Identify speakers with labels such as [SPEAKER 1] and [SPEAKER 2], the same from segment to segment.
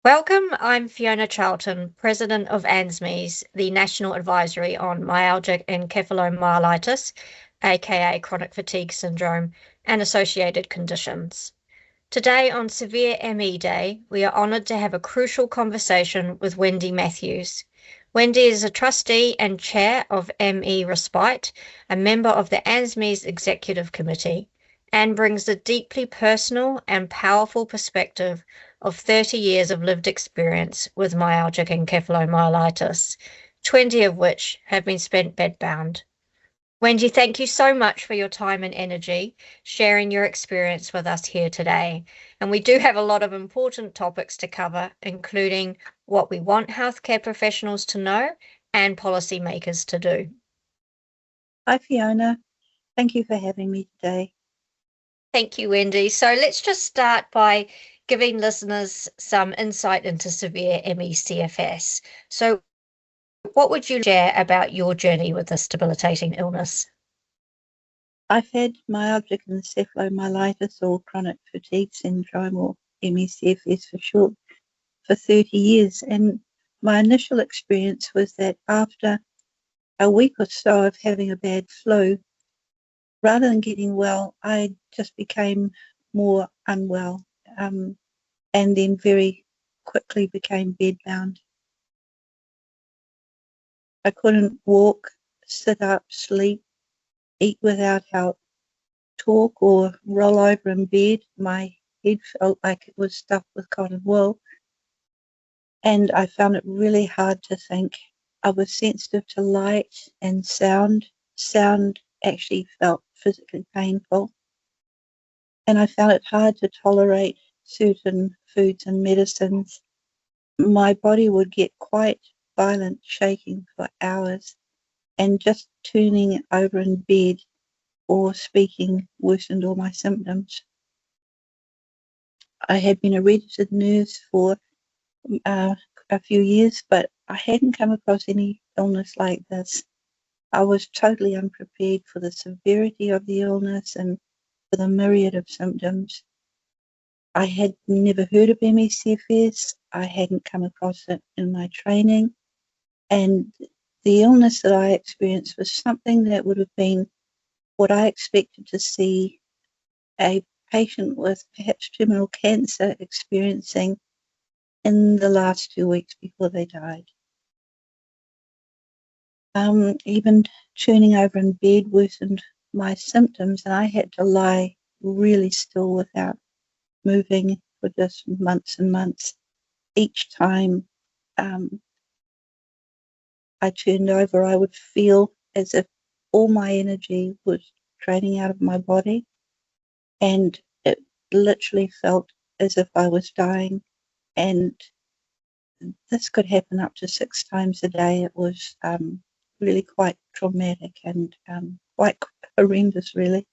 [SPEAKER 1] Welcome, I'm Fiona Charlton, President of ANZMES, the National Advisory on Myalgic Encephalomyelitis, aka chronic fatigue syndrome, and associated conditions. Today on Severe ME Day, we are honoured to have a crucial conversation with Wendy Matthews. Wendy is a trustee and chair of ME Respite, a member of the ANZMES Executive Committee, and brings a deeply personal and powerful perspective of 30 years of lived experience with myalgic encephalomyelitis, 20 of which have been spent bedbound. Wendy, thank you so much for your time and energy sharing your experience with us here today. And we do have a lot of important topics to cover, including what we want healthcare professionals to know and policymakers to do.
[SPEAKER 2] Hi, Fiona. Thank you for having me today.
[SPEAKER 1] Thank you, Wendy. So let's just start by giving listeners some insight into severe ME/CFS. So what would you share about your journey with this debilitating illness?
[SPEAKER 2] I've had myalgic encephalomyelitis or chronic fatigue syndrome, or ME/CFS for short, for 30 years. And my initial experience was that after a week or so of having a bad flu, rather than getting well, I just became more unwell, and then very quickly became bedbound. I couldn't walk, sit up, sleep, eat without help, talk or roll over in bed. My head felt like it was stuffed with cotton wool, and I found it really hard to think. I was sensitive to light and sound. Sound actually felt physically painful, and I found it hard to tolerate certain foods and medicines. My body would get quite violent shaking for hours, and just turning over in bed or speaking worsened all my symptoms. I had been a registered nurse for a few years, but I hadn't come across any illness like this. I was totally unprepared for the severity of the illness and for the myriad of symptoms. I had never heard of ME/CFS. I hadn't come across it in my training, and the illness that I experienced was something that would have been what I expected to see a patient with perhaps terminal cancer experiencing in the last 2 weeks before they died. Even turning over in bed worsened my symptoms, and I had to lie really still without moving for just months and months. Each time I turned over, I would feel as if all my energy was draining out of my body, and it literally felt as if I was dying. And this could happen up to 6 times a day. It was really quite traumatic and quite horrendous, really.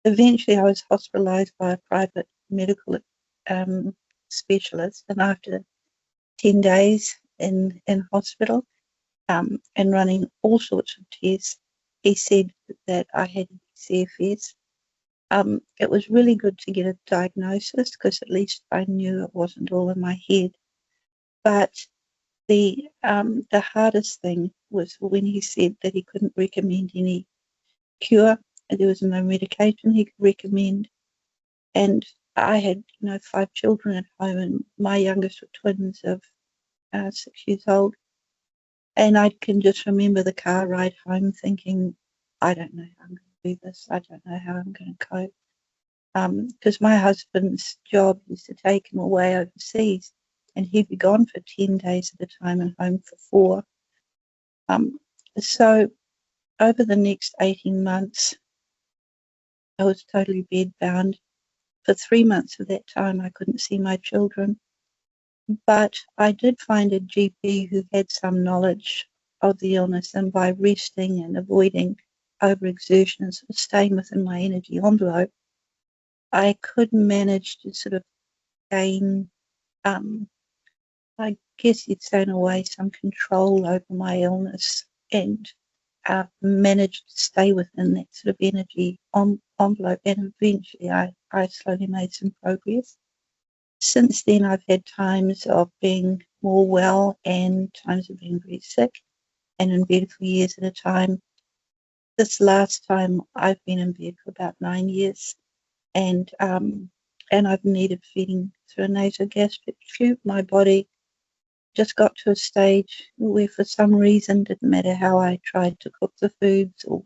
[SPEAKER 2] Eventually, I was hospitalised by a private medical specialist, and after 10 days in hospital and running all sorts of tests, he said that I had CFS. It was really good to get a diagnosis because at least I knew it wasn't all in my head. But the hardest thing was when he said that he couldn't recommend any cure. There was no medication he could recommend. And I had, 5 children at home, and my youngest were twins of 6 years old. And I can just remember the car ride home thinking, I don't know how I'm going to do this. I don't know how I'm going to cope. Because my husband's job is to take him away overseas, and he'd be gone for 10 days at a time and home for 4. So over the next 18 months, I was totally bedbound. For 3 months of that time, I couldn't see my children. But I did find a GP who had some knowledge of the illness, and by resting and avoiding overexertion and sort of staying within my energy envelope, I could manage to sort of gain, I guess you'd say in a way, some control over my illness, and managed to stay within that sort of energy envelope. And eventually I slowly made some progress. Since then, I've had times of being more well and times of being very sick and in bed for years at a time. This last time, I've been in bed for about 9 years, and I've needed feeding through a nasogastric tube. My body just got to a stage where, for some reason, didn't matter how I tried to cook the foods or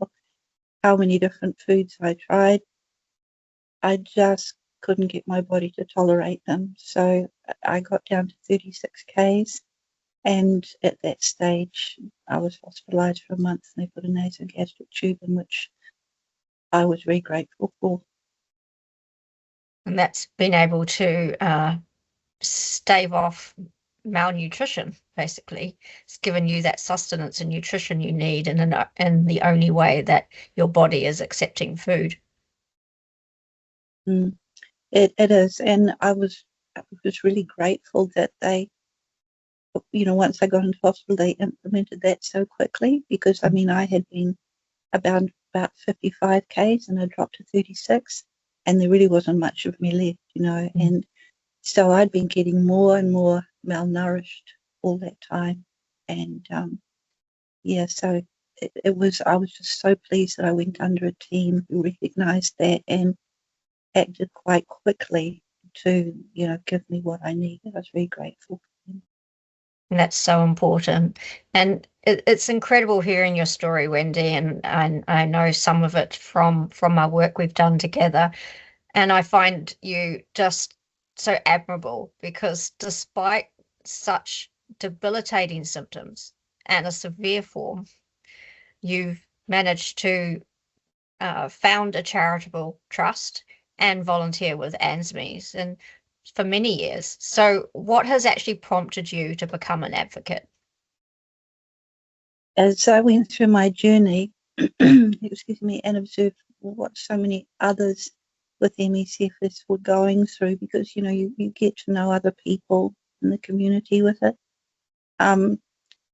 [SPEAKER 2] how many different foods I tried, I just couldn't get my body to tolerate them. So I got down to 36 Ks, and at that stage I was hospitalised for a month, and they put a nasogastric tube in, which I was very grateful for.
[SPEAKER 1] And that's been able to stave off malnutrition, basically. It's given you that sustenance and nutrition you need in the only way that your body is accepting food.
[SPEAKER 2] It is, and I was really grateful that they, once I got into hospital, they implemented that so quickly, because I mean, I had been about 55 Ks and I dropped to 36, and there really wasn't much of me left, and so I'd been getting more and more malnourished all that time, and so I was just so pleased that I went under a team who recognised that and acted quite quickly to, give me what I needed. I was very grateful for them.
[SPEAKER 1] And that's so important. And it's incredible hearing your story, Wendy, and I know some of it from my work we've done together. And I find you just so admirable, because despite such debilitating symptoms and a severe form, you've managed to found a charitable trust and volunteer with ANZMES and for many years. So what has actually prompted you to become an advocate?
[SPEAKER 2] As I went through my journey, excuse me, and observed what so many others with ME/CFS were going through, because you get to know other people in the community with it. I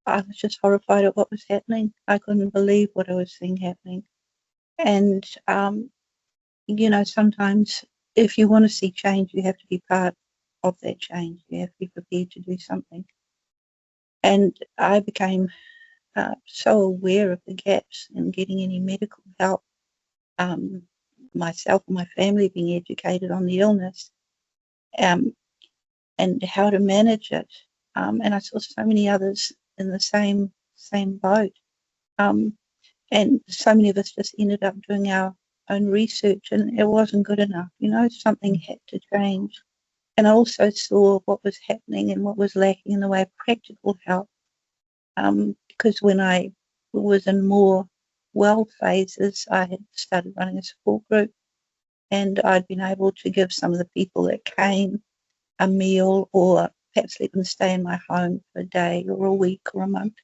[SPEAKER 2] was just horrified at what was happening. I couldn't believe what I was seeing happening. And sometimes if you want to see change, you have to be part of that change. You have to be prepared to do something. And I became so aware of the gaps in getting any medical help, myself and my family being educated on the illness, and how to manage it. And I saw so many others in the same boat. And so many of us just ended up doing our own research, and it wasn't good enough. Something had to change. And I also saw what was happening and what was lacking in the way of practical help. Because when I was in more well phases, I had started running a support group, and I'd been able to give some of the people that came a meal, or perhaps let them stay in my home for a day or a week or a month.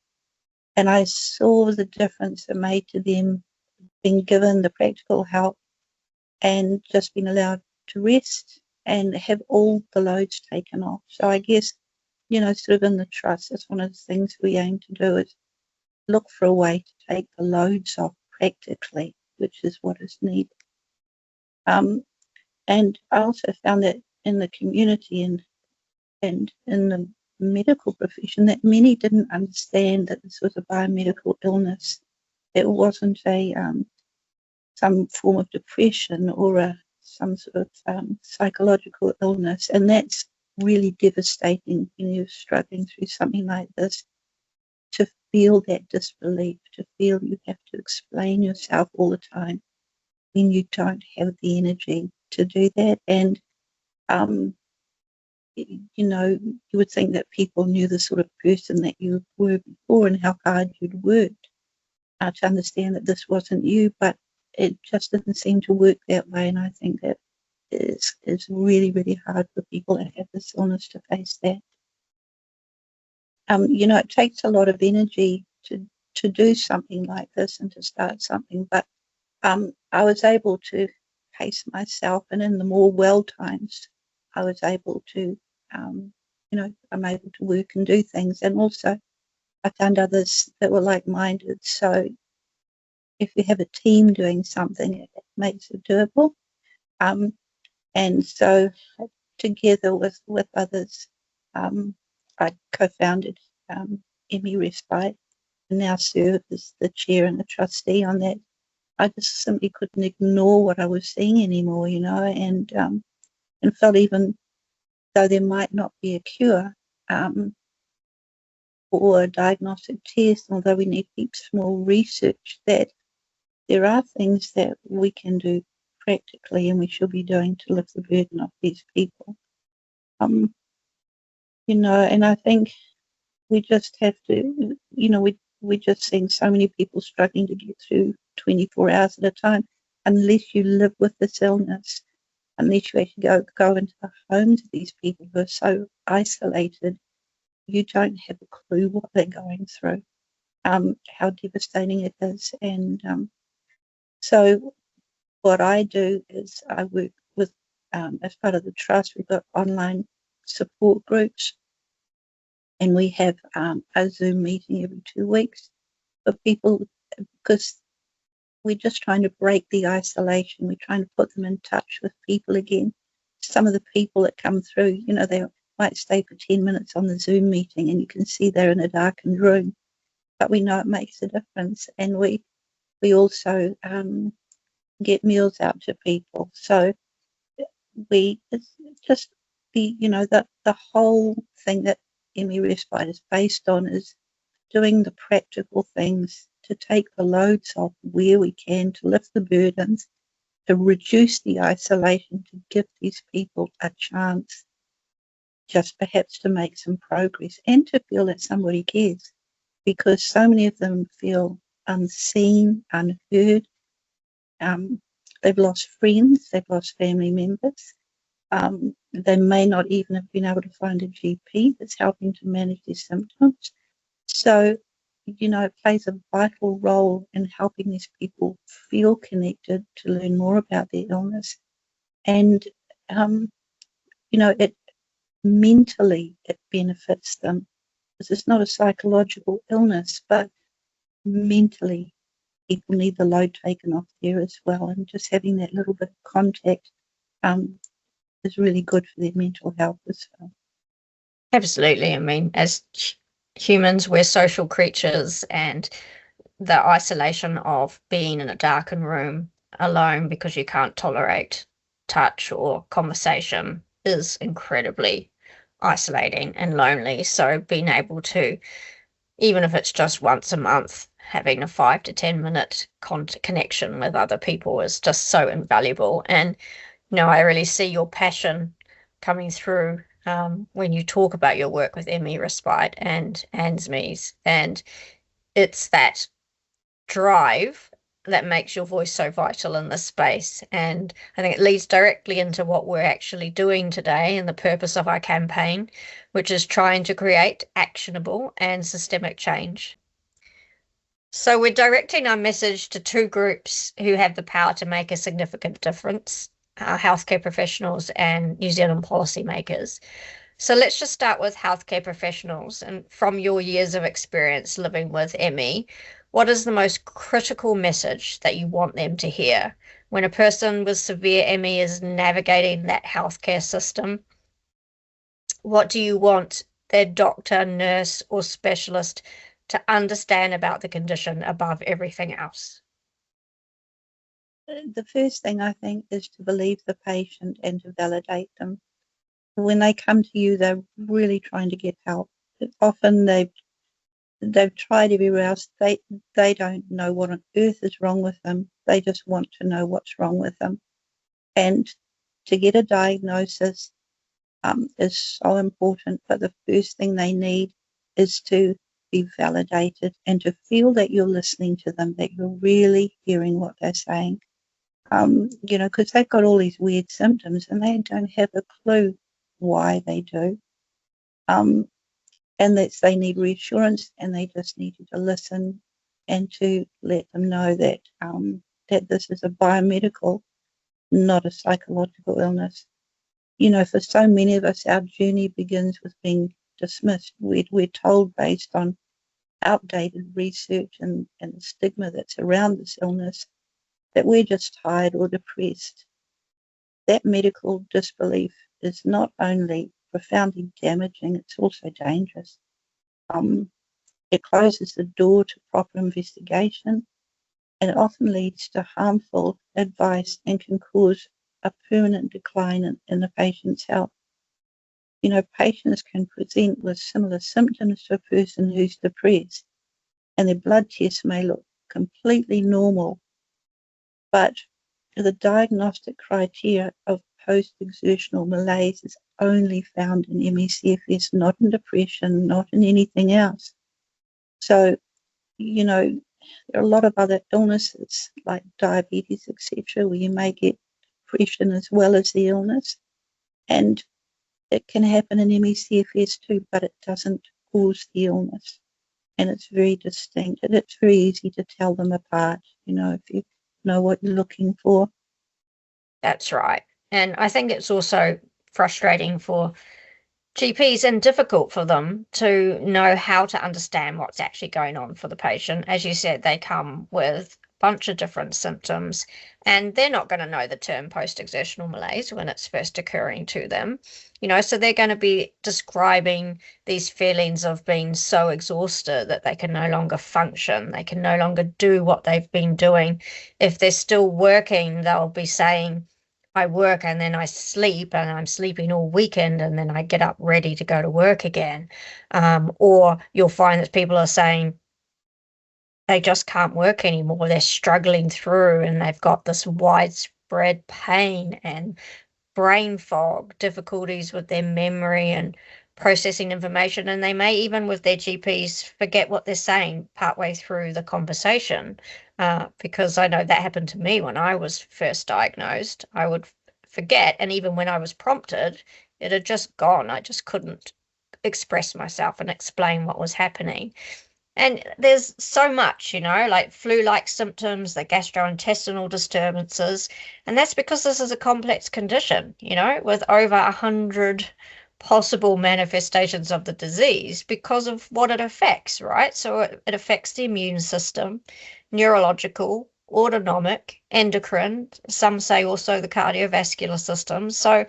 [SPEAKER 2] And I saw the difference it made to them being given the practical help and just being allowed to rest and have all the loads taken off. So I guess, sort of in the trust, that's one of the things we aim to do, is look for a way to take the loads off practically, which is what is needed. And I also found that in the community and in the medical profession, that many didn't understand that this was a biomedical illness. It wasn't some form of depression or some sort of psychological illness, and that's really devastating when you're struggling through something like this, to feel that disbelief, to feel you have to explain yourself all the time when you don't have the energy to do that. And you would think that people knew the sort of person that you were before and how hard you'd worked to understand that this wasn't you, but it just didn't seem to work that way. And I think that it's really, really hard for people that have this illness to face that. It takes a lot of energy to do something like this and to start something, but I was able to pace myself, and in the more well times, I was able to, I'm able to work and do things. And also, I found others that were like-minded. So if you have a team doing something, it makes it doable. And so together with others, I co-founded ME Respite and now serve as the chair and the trustee on that. I just simply couldn't ignore what I was seeing anymore, and felt even though there might not be a cure or a diagnostic test, although we need heaps more research, that there are things that we can do practically and we should be doing to lift the burden off these people. And I think we just have to, we're just seeing so many people struggling to get through 24 hours at a time. Unless you live with this illness, unless you actually go into the homes of these people who are so isolated, you don't have a clue what they're going through, how devastating it is. And so what I do is I work with, as part of the trust, we've got online support groups, and we have a Zoom meeting every 2 weeks for people, because we're just trying to break the isolation. We're trying to put them in touch with people again. Some of the people that come through, they might stay for 10 minutes on the Zoom meeting and you can see they're in a darkened room, but we know it makes a difference. And we also get meals out to people. So it's just the whole thing that ME Respite is based on is doing the practical things to take the loads off where we can, to lift the burdens, to reduce the isolation, to give these people a chance just perhaps to make some progress and to feel that somebody cares, because so many of them feel unseen, unheard. They've lost friends, they've lost family members. They may not even have been able to find a GP that's helping to manage their symptoms. So, it plays a vital role in helping these people feel connected, to learn more about their illness. And, it mentally, it benefits them, because it's not a psychological illness, but mentally people need the load taken off there as well. And just having that little bit of contact is really good for their mental health as well.
[SPEAKER 1] Absolutely. I mean, as humans, we're social creatures, and the isolation of being in a darkened room alone because you can't tolerate touch or conversation is incredibly isolating and lonely. So being able to, even if it's just once a month, having a 5 to 10 minute connection with other people is just so invaluable. And I really see your passion coming through when you talk about your work with ME Respite and ANZMES, and it's that drive that makes your voice so vital in this space. And I think it leads directly into what we're actually doing today and the purpose of our campaign, which is trying to create actionable and systemic change. So we're directing our message to two groups who have the power to make a significant difference: healthcare professionals and New Zealand policymakers. So let's just start with healthcare professionals. And from your years of experience living with ME, what is the most critical message that you want them to hear when a person with severe ME is navigating that healthcare system? What do you want their doctor, nurse, or specialist to understand about the condition above everything else?
[SPEAKER 2] The first thing, I think, is to believe the patient and to validate them. When they come to you, they're really trying to get help. Often they've tried everywhere else. They don't know what on earth is wrong with them. They just want to know what's wrong with them. And to get a diagnosis is so important, but the first thing they need is to be validated and to feel that you're listening to them, that you're really hearing what they're saying. Because they've got all these weird symptoms and they don't have a clue why they do. And that they need reassurance, and they just need you to listen and to let them know that that this is a biomedical, not a psychological illness. For so many of us, our journey begins with being dismissed. We're told, based on outdated research and the stigma that's around this illness, that we're just tired or depressed. That medical disbelief is not only profoundly damaging, it's also dangerous. It closes the door to proper investigation, and it often leads to harmful advice and can cause a permanent decline in the patient's health. You know, patients can present with similar symptoms to a person who's depressed, and their blood tests may look completely normal, but the diagnostic criteria of post-exertional malaise is only found in ME/CFS, not in depression, not in anything else. So, you know, there are a lot of other illnesses like diabetes, etc., where you may get depression as well as the illness, and it can happen in ME/CFS too, but it doesn't cause the illness, and it's very distinct, and it's very easy to tell them apart, you know, if you know what you're looking for.
[SPEAKER 1] That's right. And I think it's also frustrating for GPs and difficult for them to know how to understand what's actually going on for the patient. As you said, they come with a bunch of different symptoms, and they're not going to know the term post-exertional malaise when it's first occurring to them. You know, so they're going to be describing these feelings of being so exhausted that they can no longer function. They can no longer do what they've been doing. If they're still working, they'll be saying, I work and then I sleep, and I'm sleeping all weekend, and then I get up ready to go to work again. Or you'll find that people are saying they just can't work anymore. They're struggling through, and they've got this widespread pain and brain fog, difficulties with their memory and processing information, and they may even with their GPs forget what they're saying partway through the conversation, because I know that happened to me when I was first diagnosed. I would forget, and even when I was prompted, it had just gone. I just couldn't express myself and explain what was happening. And there's so much, you know, like flu-like symptoms, the gastrointestinal disturbances, and that's because this is a complex condition, you know, with over 100 possible manifestations of the disease because of what it affects, right? So it affects the immune system, neurological, autonomic, endocrine, some say also the cardiovascular system. So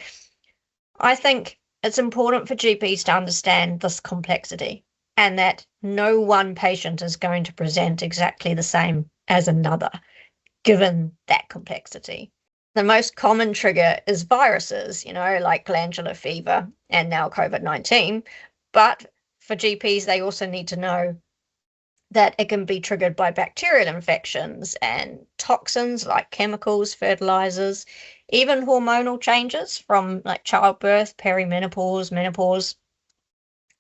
[SPEAKER 1] I think it's important for GPs to understand this complexity, and that no one patient is going to present exactly the same as another, given that complexity. The most common trigger is viruses, you know, like glandular fever and now COVID-19. But for GPs, they also need to know that it can be triggered by bacterial infections and toxins like chemicals, fertilizers, even hormonal changes from like childbirth, perimenopause, menopause.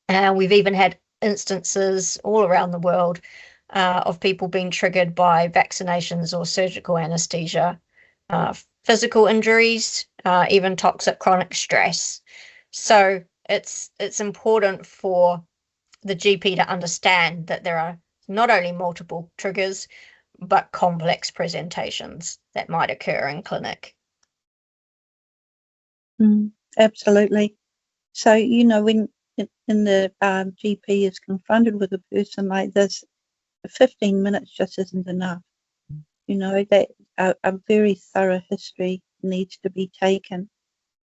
[SPEAKER 1] We've even had instances all around the world of people being triggered by vaccinations or surgical anesthesia, physical injuries, even toxic chronic stress. So it's important for the GP to understand that there are not only multiple triggers, but complex presentations that might occur in clinic.
[SPEAKER 2] Absolutely. So, you know, when in the GP is confronted with a person like this, 15 minutes just isn't enough. You know, that a very thorough history needs to be taken,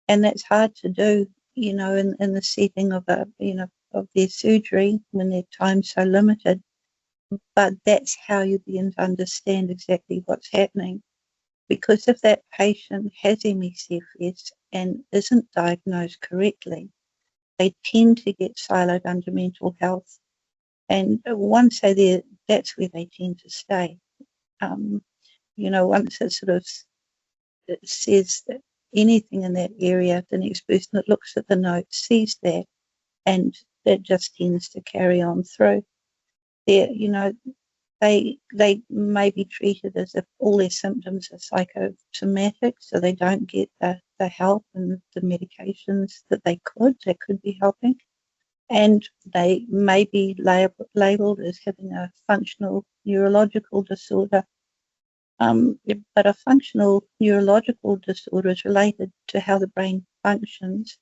[SPEAKER 2] and that's hard to do, you know, in the setting of of their surgery when their time's so limited. But that's how you begin to understand exactly what's happening. Because if that patient has ME/CFS and isn't diagnosed correctly, they tend to get siloed under mental health. And once they're there, that's where they tend to stay. You know, once it sort of it says that anything in that area, the next person that looks at the notes sees that, and that just tends to carry on through. There, you know, they may be treated as if all their symptoms are psychosomatic, so they don't get the help and the medications that could be helping. And they may be labelled as having a functional neurological disorder. But a functional neurological disorder is related to how the brain functions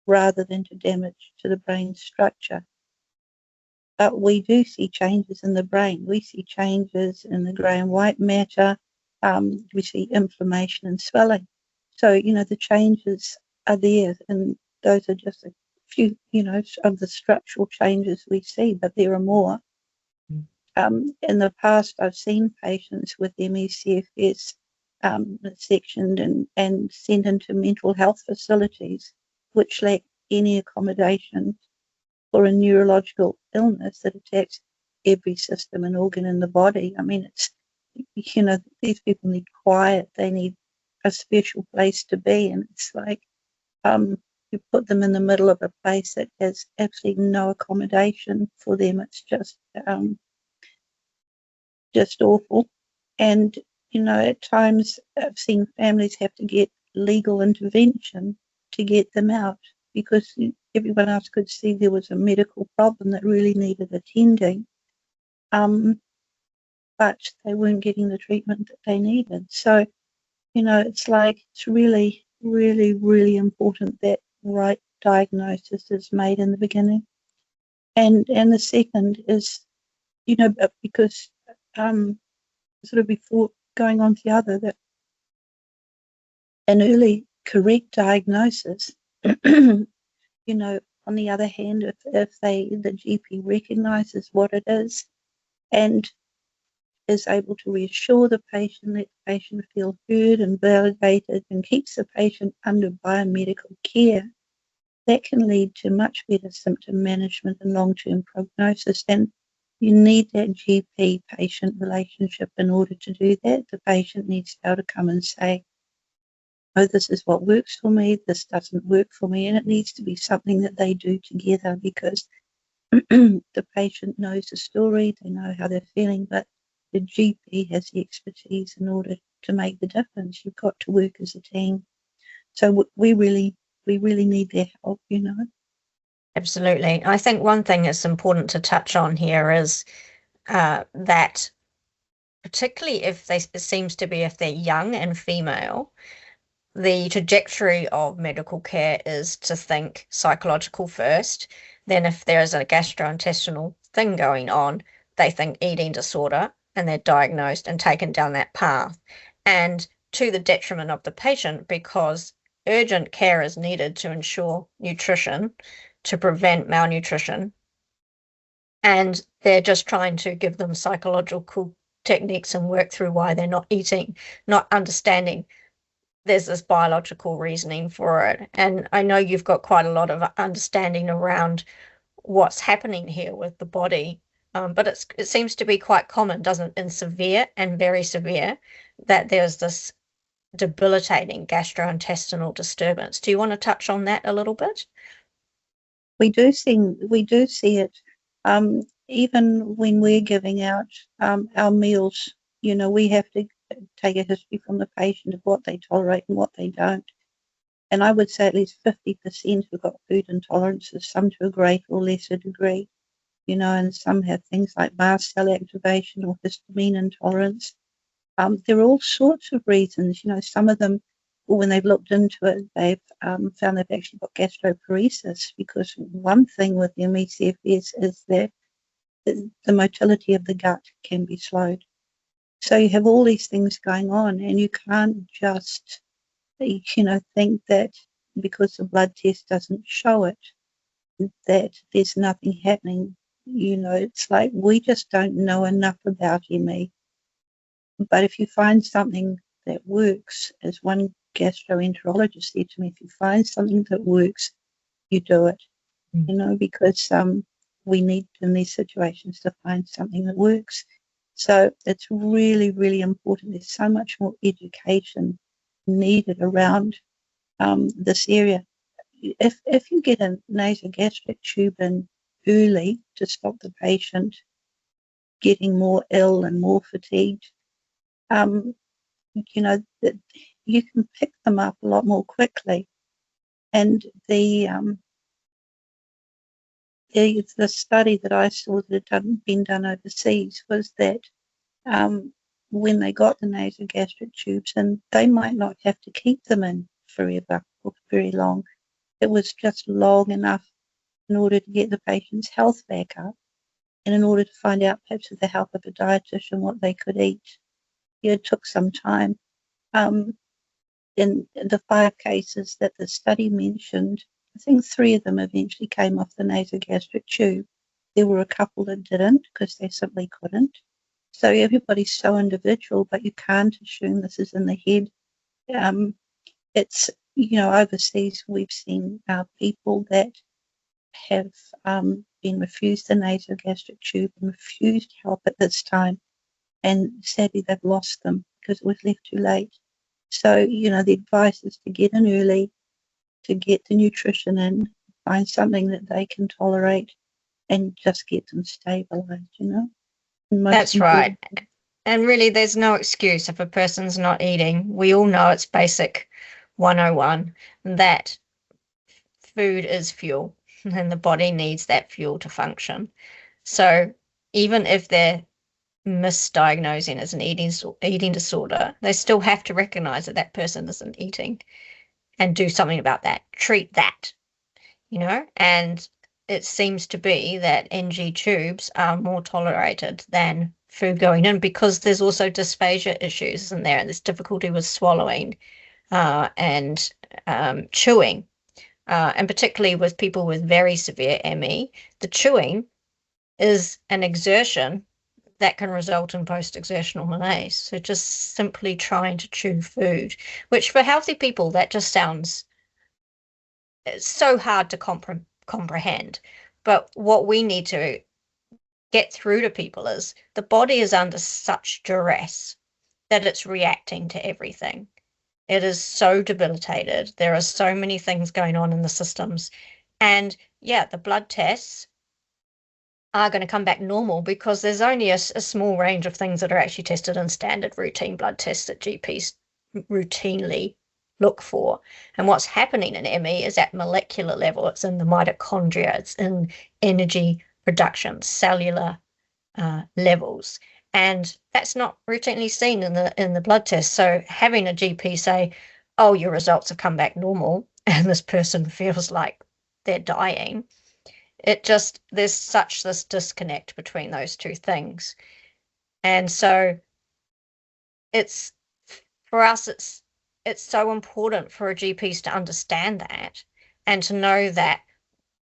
[SPEAKER 2] rather than to damage to the brain structure. But we do see changes in the brain. We see changes in the grey and white matter. We see inflammation and swelling. So, you know, the changes are there, and those are just a few, of the structural changes we see, but there are more. In the past, I've seen patients with ME/CFS sectioned and sent into mental health facilities which lack any accommodation for a neurological illness that attacks every system and organ in the body. I mean, it's, these people need quiet, they need a special place to be, and it's like you put them in the middle of a place that has absolutely no accommodation for them. It's just awful. And, at times I've seen families have to get legal intervention to get them out because everyone else could see there was a medical problem that really needed attending. But they weren't getting the treatment that they needed. So, it's like, it's really, really, really important that right diagnosis is made in the beginning. And the second is, because sort of before going on to the other, that an early correct diagnosis, on the other hand, if the GP recognises what it is and is able to reassure the patient, let the patient feel heard and validated, and keeps the patient under biomedical care, that can lead to much better symptom management and long-term prognosis. And you need that GP-patient relationship in order to do that. The patient needs to be able to come and say, oh, this is what works for me, this doesn't work for me, and it needs to be something that they do together, because the patient knows the story, they know how they're feeling, but the GP has the expertise in order to make the difference. You've got to work as a team. So we really need their help,
[SPEAKER 1] Absolutely. I think one thing that's important to touch on here is that particularly if it seems to be if they're young and female, the trajectory of medical care is to think psychological first. Then if there is a gastrointestinal thing going on, they think eating disorder, and they're diagnosed and taken down that path. And to the detriment of the patient, because urgent care is needed to ensure nutrition, to prevent malnutrition. And they're just trying to give them psychological techniques and work through why they're not eating, not understanding there's this biological reasoning for it. And I know you've got quite a lot of understanding around what's happening here with the body, but it seems to be quite common, doesn't it, in severe and very severe, that there's this debilitating gastrointestinal disturbance. Do you want to touch on that a little bit?
[SPEAKER 2] We do see it, even when we're giving out our meals. We have to take a history from the patient of what they tolerate and what they don't. And I would say at least 50% have got food intolerances, some to a greater or lesser degree, and some have things like mast cell activation or histamine intolerance. There are all sorts of reasons. Some of them, when they've looked into it, they've found they've actually got gastroparesis, because one thing with ME/CFS is that the motility of the gut can be slowed. So you have all these things going on, and you can't just, think that because the blood test doesn't show it, that there's nothing happening. It's like we just don't know enough about ME. But if you find something that works, as one gastroenterologist said to me, if you find something that works, you do it, because we need in these situations to find something that works. So it's really, really important. There's so much more education needed around this area. If you get a nasogastric tube in early to stop the patient getting more ill and more fatigued, that you can pick them up a lot more quickly. And the study that I saw that had been done overseas was that when they got the nasogastric tubes in, they might not have to keep them in forever or very long. It was just long enough in order to get the patient's health back up, and in order to find out, perhaps with the help of a dietitian, what they could eat. It took some time. in the 5 cases that the study mentioned, I think 3 of them eventually came off the nasogastric tube. There were a couple that didn't because they simply couldn't. So everybody's so individual, but you can't assume this is in the head. It's, overseas we've seen people that have been refused the nasogastric tube and refused help at this time, and sadly they've lost them because it was left too late. So, the advice is to get in early, to get the nutrition in, find something that they can tolerate, and just get them stabilized,
[SPEAKER 1] That's right. And really, there's no excuse if a person's not eating. We all know it's basic 101 that food is fuel and the body needs that fuel to function. So even if they're misdiagnosing as an eating disorder, they still have to recognize that that person isn't eating and do something about that. Treat that, and it seems to be that NG tubes are more tolerated than food going in because there's also dysphagia issues in there, and there's difficulty with swallowing and chewing, and particularly with people with very severe ME, the chewing is an exertion that can result in post-exertional malaise. So just simply trying to chew food, which for healthy people, that just sounds so hard to comprehend. But what we need to get through to people is the body is under such duress that it's reacting to everything. It is so debilitated. There are so many things going on in the systems. And yeah, the blood tests are going to come back normal because there's only a small range of things that are actually tested in standard routine blood tests that GPs routinely look for. And what's happening in ME is at molecular level. It's in the mitochondria, it's in energy production, cellular levels. And that's not routinely seen in the blood test. So having a GP say, oh, your results have come back normal, and this person feels like they're dying, there's such this disconnect between those two things. And so for us, it's so important for GPs to understand that and to know that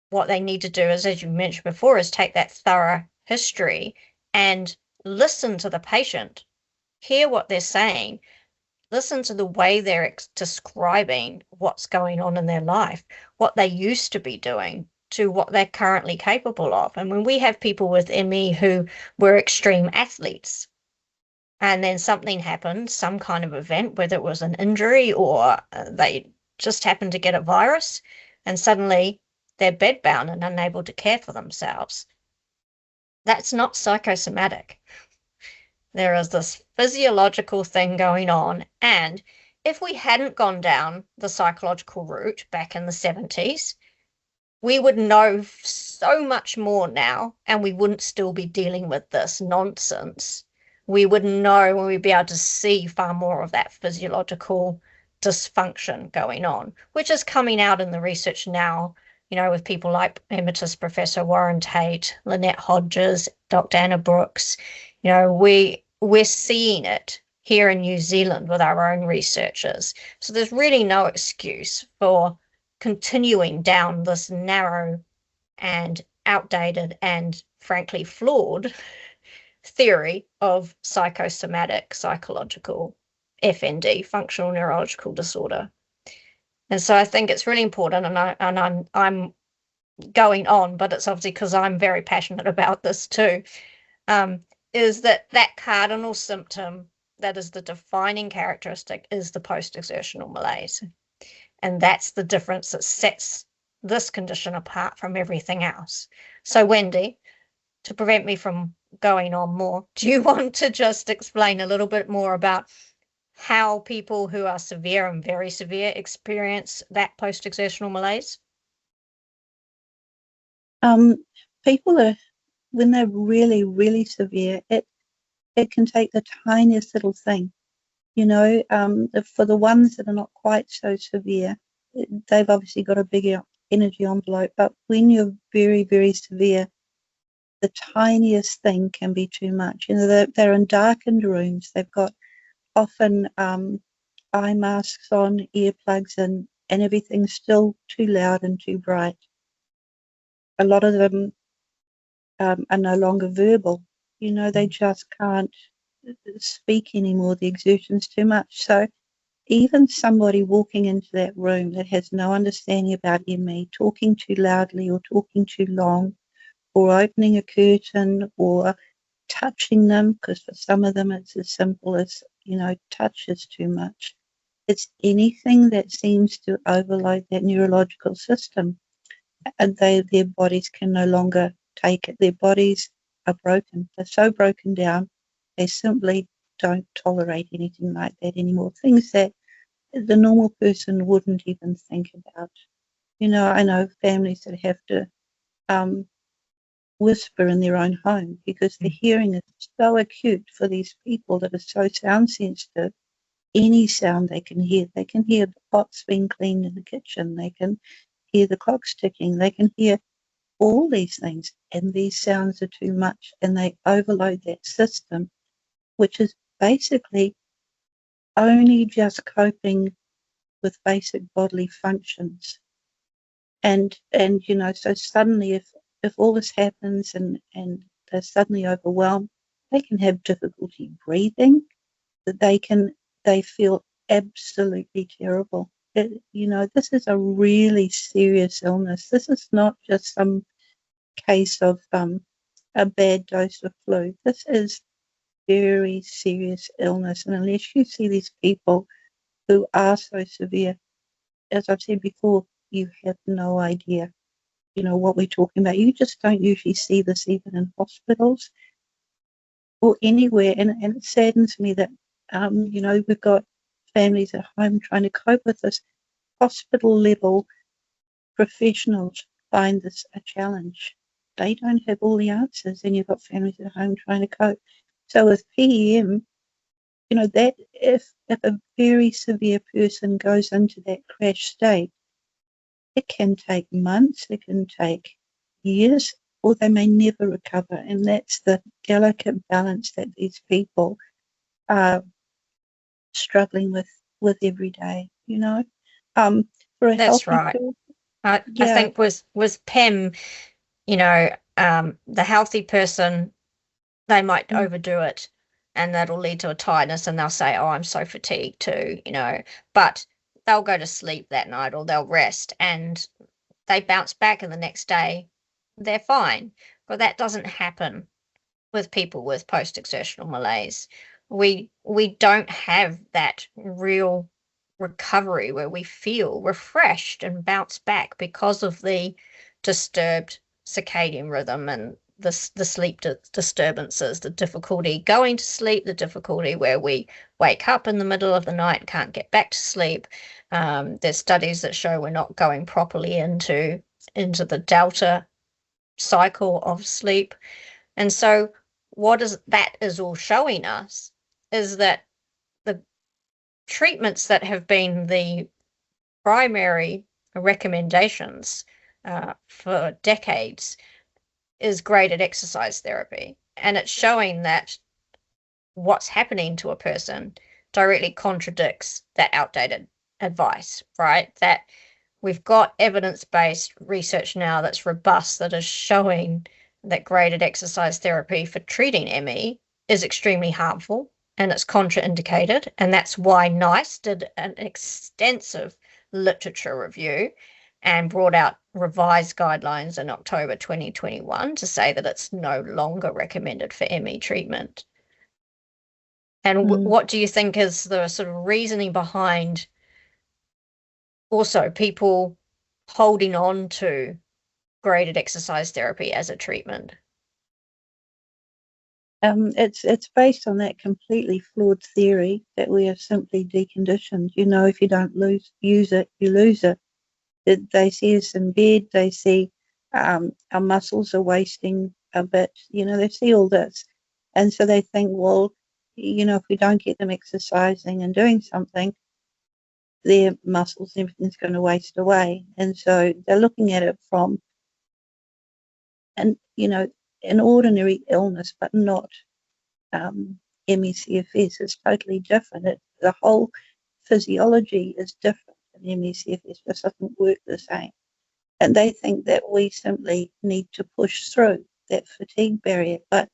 [SPEAKER 1] what they need to do is, as you mentioned before, is take that thorough history and listen to the patient, hear what they're saying, listen to the way they're describing what's going on in their life, what they used to be doing to what they're currently capable of. And when we have people with ME who were extreme athletes, and then something happened, some kind of event, whether it was an injury or they just happened to get a virus, and suddenly they're bedbound and unable to care for themselves. That's not psychosomatic. There is this physiological thing going on. And if we hadn't gone down the psychological route back in the 70s, we would know so much more now, and we wouldn't still be dealing with this nonsense. We would know, and we'd be able to see far more of that physiological dysfunction going on, which is coming out in the research now, with people like Emeritus Professor Warren Tate, Lynette Hodges, Dr. Anna Brooks. We're seeing it here in New Zealand with our own researchers. So there's really no excuse for continuing down this narrow and outdated and frankly flawed theory of psychosomatic, psychological, FND, functional neurological disorder. And so I think it's really important, and I'm going on, but it's obviously because I'm very passionate about this too, is that cardinal symptom that is the defining characteristic is the post-exertional malaise. And that's the difference that sets this condition apart from everything else. So Wendy, to prevent me from going on more, do you want to just explain a little bit more about how people who are severe and very severe experience that post-exertional malaise?
[SPEAKER 2] People are, when they're really, really severe, it can take the tiniest little thing. For the ones that are not quite so severe, they've obviously got a bigger energy envelope. But when you're very, very severe, the tiniest thing can be too much. They're in darkened rooms. They've got often eye masks on, earplugs in, and everything's still too loud and too bright. A lot of them are no longer verbal. You know, they just can't speak anymore. The exertion's too much. So even somebody walking into that room that has no understanding about ME, talking too loudly or talking too long, or opening a curtain or touching them, because for some of them it's as simple as, you know, touch is too much. It's anything that seems to overload that neurological system, and their bodies can no longer take it. Their bodies are broken. They're so broken down, they simply don't tolerate anything like that anymore. Things that the normal person wouldn't even think about. You know, I know families that have to whisper in their own home because the hearing is so acute for these people that are so sound sensitive. Any sound they can hear. They can hear the pots being cleaned in the kitchen. They can hear the clocks ticking. They can hear all these things, and these sounds are too much, and they overload that system, which is basically only just coping with basic bodily functions. And you know, so suddenly if all this happens and they're suddenly overwhelmed, they can have difficulty breathing, that they feel absolutely terrible. You know, this is a really serious illness. This is not just some case of a bad dose of flu. This is very serious illness, and unless you see these people who are so severe, as I've said before, you have no idea, you know, what we're talking about. You just don't usually see this even in hospitals or anywhere, and it saddens me that you know, we've got families at home trying to cope with this. Hospital level professionals find this a challenge. They don't have all the answers, and you've got families at home trying to cope. So with pwME, you know, that if a very severe person goes into that crash state, it can take months, it can take years, or they may never recover. And that's the delicate balance that these people are struggling with every day, you know. For a
[SPEAKER 1] That's
[SPEAKER 2] healthy
[SPEAKER 1] right.
[SPEAKER 2] person,
[SPEAKER 1] I
[SPEAKER 2] yeah.
[SPEAKER 1] think with PEM, you know, the healthy person, they might overdo it and that'll lead to a tiredness and they'll say, oh, I'm so fatigued too, you know, but they'll go to sleep that night or they'll rest and they bounce back and the next day they're fine. But that doesn't happen with people with post-exertional malaise. We don't have that real recovery where we feel refreshed and bounce back because of the disturbed circadian rhythm and the sleep disturbances, the difficulty going to sleep, the difficulty where we wake up in the middle of the night, can't get back to sleep. There's studies that show we're not going properly into the delta cycle of sleep. And so what is that is all showing us is that the treatments that have been the primary recommendations for decades is graded exercise therapy. And it's showing that what's happening to a person directly contradicts that outdated advice, right? That we've got evidence-based research now that's robust that is showing that graded exercise therapy for treating ME is extremely harmful and it's contraindicated. And that's why NICE did an extensive literature review and brought out revised guidelines in October 2021 to say that it's no longer recommended for ME treatment. And what do you think is the sort of reasoning behind also people holding on to graded exercise therapy as a treatment?
[SPEAKER 2] It's based on that completely flawed theory that we are simply deconditioned. You know, if you don't use it, you lose it. They see us in bed, they see our muscles are wasting a bit, you know, they see all this. And so they think, well, you know, if we don't get them exercising and doing something, their muscles and everything's going to waste away. And so they're looking at it from you know, an ordinary illness, but not ME/CFS. It's totally different. The whole physiology is different in ME/CFS, just doesn't work the same. And they think that we simply need to push through that fatigue barrier, but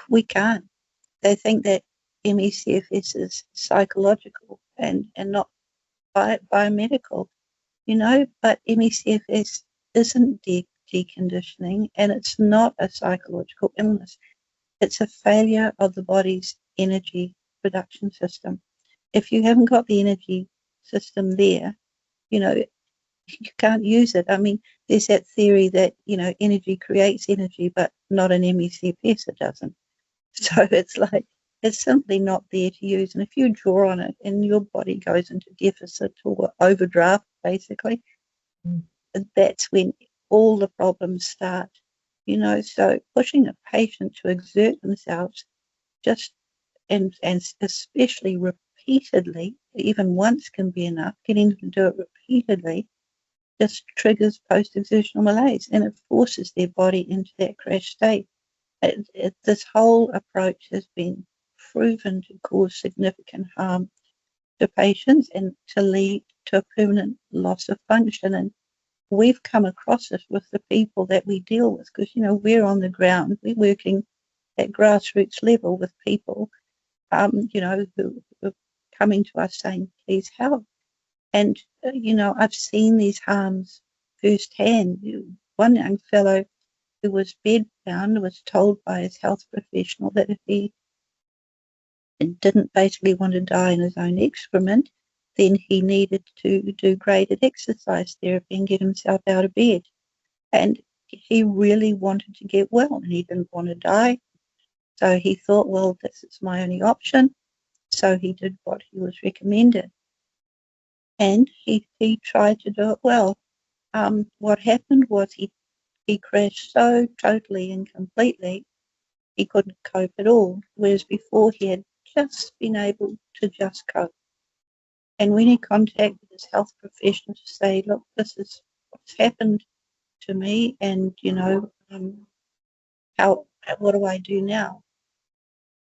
[SPEAKER 2] we can't. They think that ME/CFS is psychological and not biomedical, but ME/CFS isn't deconditioning, and it's not a psychological illness. It's a failure of the body's energy production system. If you haven't got the energy system there, you can't use it. I mean, there's that theory that, energy creates energy, but not in ME/CFS, it doesn't. So it's like, it's simply not there to use. And if you draw on it and your body goes into deficit or overdraft, basically, that's when all the problems start. So pushing a patient to exert themselves just and especially repeatedly, even once can be enough, getting them to do it repeatedly just triggers post-exertional malaise, and it forces their body into that crash state. This whole approach has been proven to cause significant harm to patients and to lead to a permanent loss of function. And we've come across this with the people that we deal with, because, we're on the ground, we're working at grassroots level with people, who are coming to us saying, please help. And, I've seen these harms firsthand. One young fellow who was bedbound was told by his health professional that if he didn't basically want to die in his own excrement, then he needed to do graded exercise therapy and get himself out of bed. And he really wanted to get well and he didn't want to die. So he thought, well, this is my only option. So he did what he was recommended. And he tried to do it well. What happened was he crashed so totally and completely he couldn't cope at all, whereas before he had just been able to just cope. And when he contacted his health professional to say, look, this is what's happened to me, and what do I do now?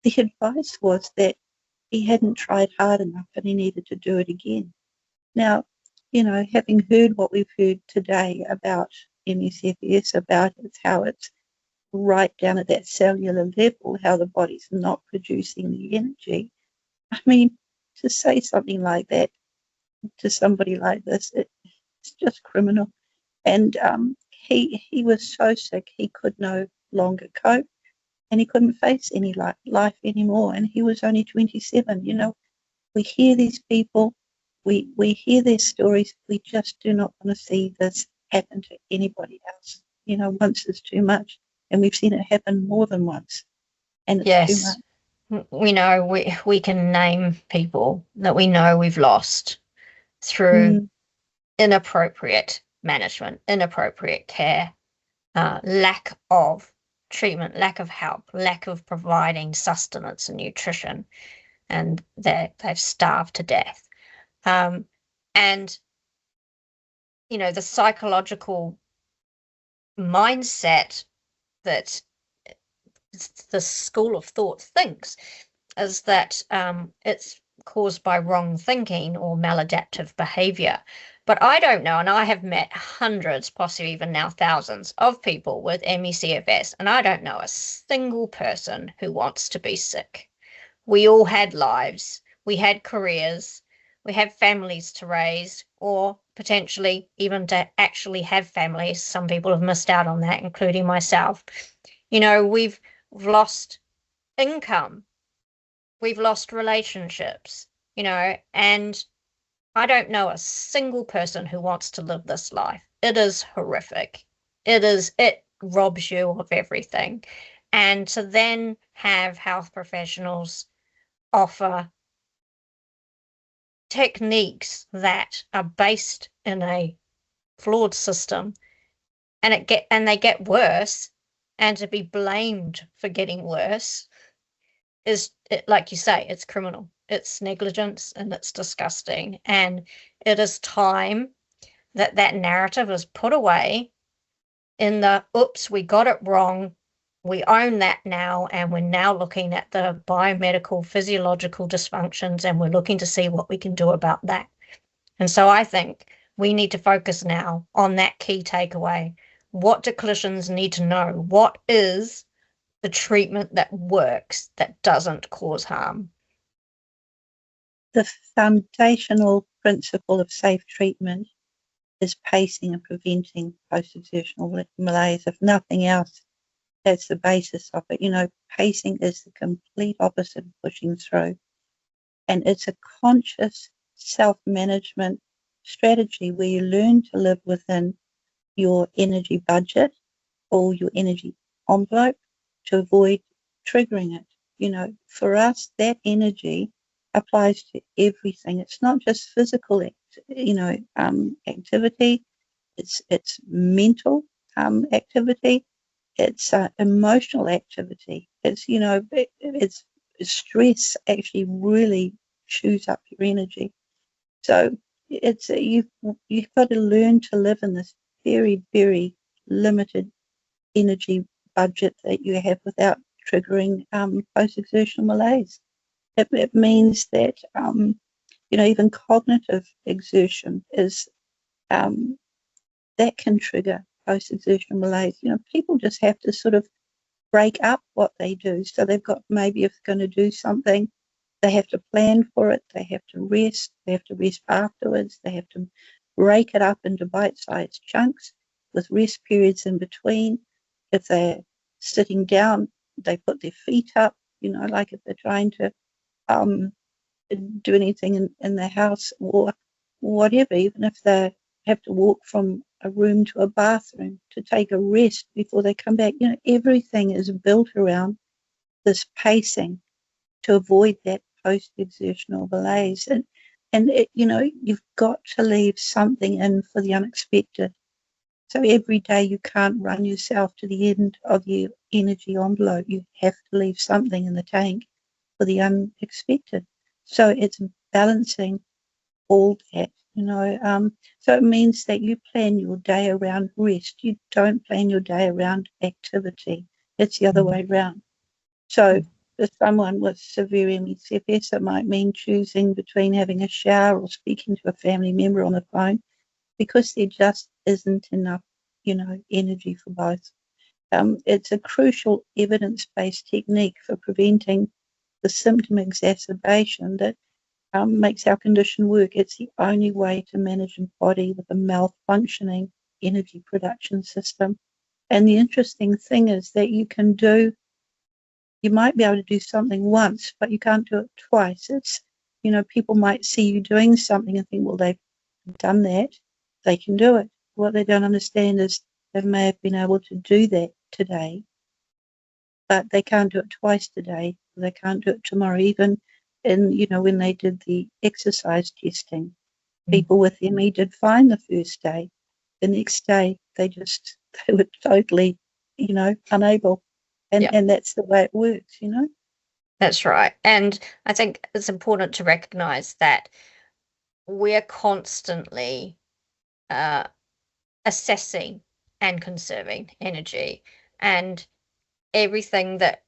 [SPEAKER 2] The advice was that he hadn't tried hard enough and he needed to do it again. Now, having heard what we've heard today about ME/CFS, about how it's right down at that cellular level, how the body's not producing the energy. I mean, to say something like that to somebody like this, it's just criminal. And he was so sick he could no longer cope, and he couldn't face any life anymore. And he was only 27. We hear these people, we hear their stories. We just do not want to see this happen to anybody else. Once is too much. And we've seen it happen more than once. And it's too much.
[SPEAKER 1] We know we can name people that we know we've lost through inappropriate management, inappropriate care, lack of treatment, lack of help, lack of providing sustenance and nutrition, and they've starved to death. And the psychological mindset that the school of thought thinks is that it's caused by wrong thinking or maladaptive behavior. But I don't know, and I have met hundreds, possibly even now thousands of people with ME/CFS, and I don't know a single person who wants to be sick. We all had lives, we had careers, we have families to raise, or potentially even to actually have families. Some people have missed out on that, including myself. We've lost income, we've lost relationships, and I don't know a single person who wants to live this life. It is horrific. It robs you of everything. And to then have health professionals offer techniques that are based in a flawed system and they get worse, and to be blamed for getting worse is, like you say, it's criminal, it's negligence, and it's disgusting. And it is time that narrative is put away in the oops, we got it wrong, we own that now, and we're now looking at the biomedical physiological dysfunctions, and we're looking to see what we can do about that. And so I think we need to focus now on that key takeaway. What do clinicians need to know? What is the treatment that works, that doesn't cause harm?
[SPEAKER 2] The foundational principle of safe treatment is pacing and preventing post-exertional malaise. If nothing else, that's the basis of it. You know, pacing is the complete opposite of pushing through. And it's a conscious self-management strategy where you learn to live within your energy budget or your energy envelope to avoid triggering it. You know, for us, that energy applies to everything. It's not just physical, activity. It's mental activity. It's emotional activity. It's stress actually really chews up your energy. So you've got to learn to live in this very, very limited energy budget that you have without triggering post-exertional malaise. It means that even cognitive exertion is that can trigger post-exertional malaise. You know, people just have to sort of break up what they do. So they've got, maybe if they're going to do something, they have to plan for it, they have to rest afterwards, they have to break it up into bite-sized chunks with rest periods in between. If they're sitting down, they put their feet up, like if they're trying to do anything in the house or whatever, even if they have to walk from a room to a bathroom to take a rest before they come back. Everything is built around this pacing to avoid that post-exertional malaise. And you've got to leave something in for the unexpected. So every day you can't run yourself to the end of your energy envelope. You have to leave something in the tank for the unexpected. So it's balancing all that, so it means that you plan your day around rest. You don't plan your day around activity. It's the other way around. So for someone with severe ME/CFS, it might mean choosing between having a shower or speaking to a family member on the phone, because there just isn't enough, energy for both. It's a crucial evidence-based technique for preventing the symptom exacerbation that makes our condition work. It's the only way to manage a body with a malfunctioning energy production system. And the interesting thing is that you might be able to do something once, but you can't do it twice. It's, people might see you doing something and think, well, they've done that, they can do it. What they don't understand is they may have been able to do that today, but they can't do it twice today. They can't do it tomorrow. Even when they did the exercise testing, people with ME did fine the first day. The next day, they were totally, unable. And that's the way it works,
[SPEAKER 1] That's right. And I think it's important to recognize that we're constantly assessing and conserving energy, and everything that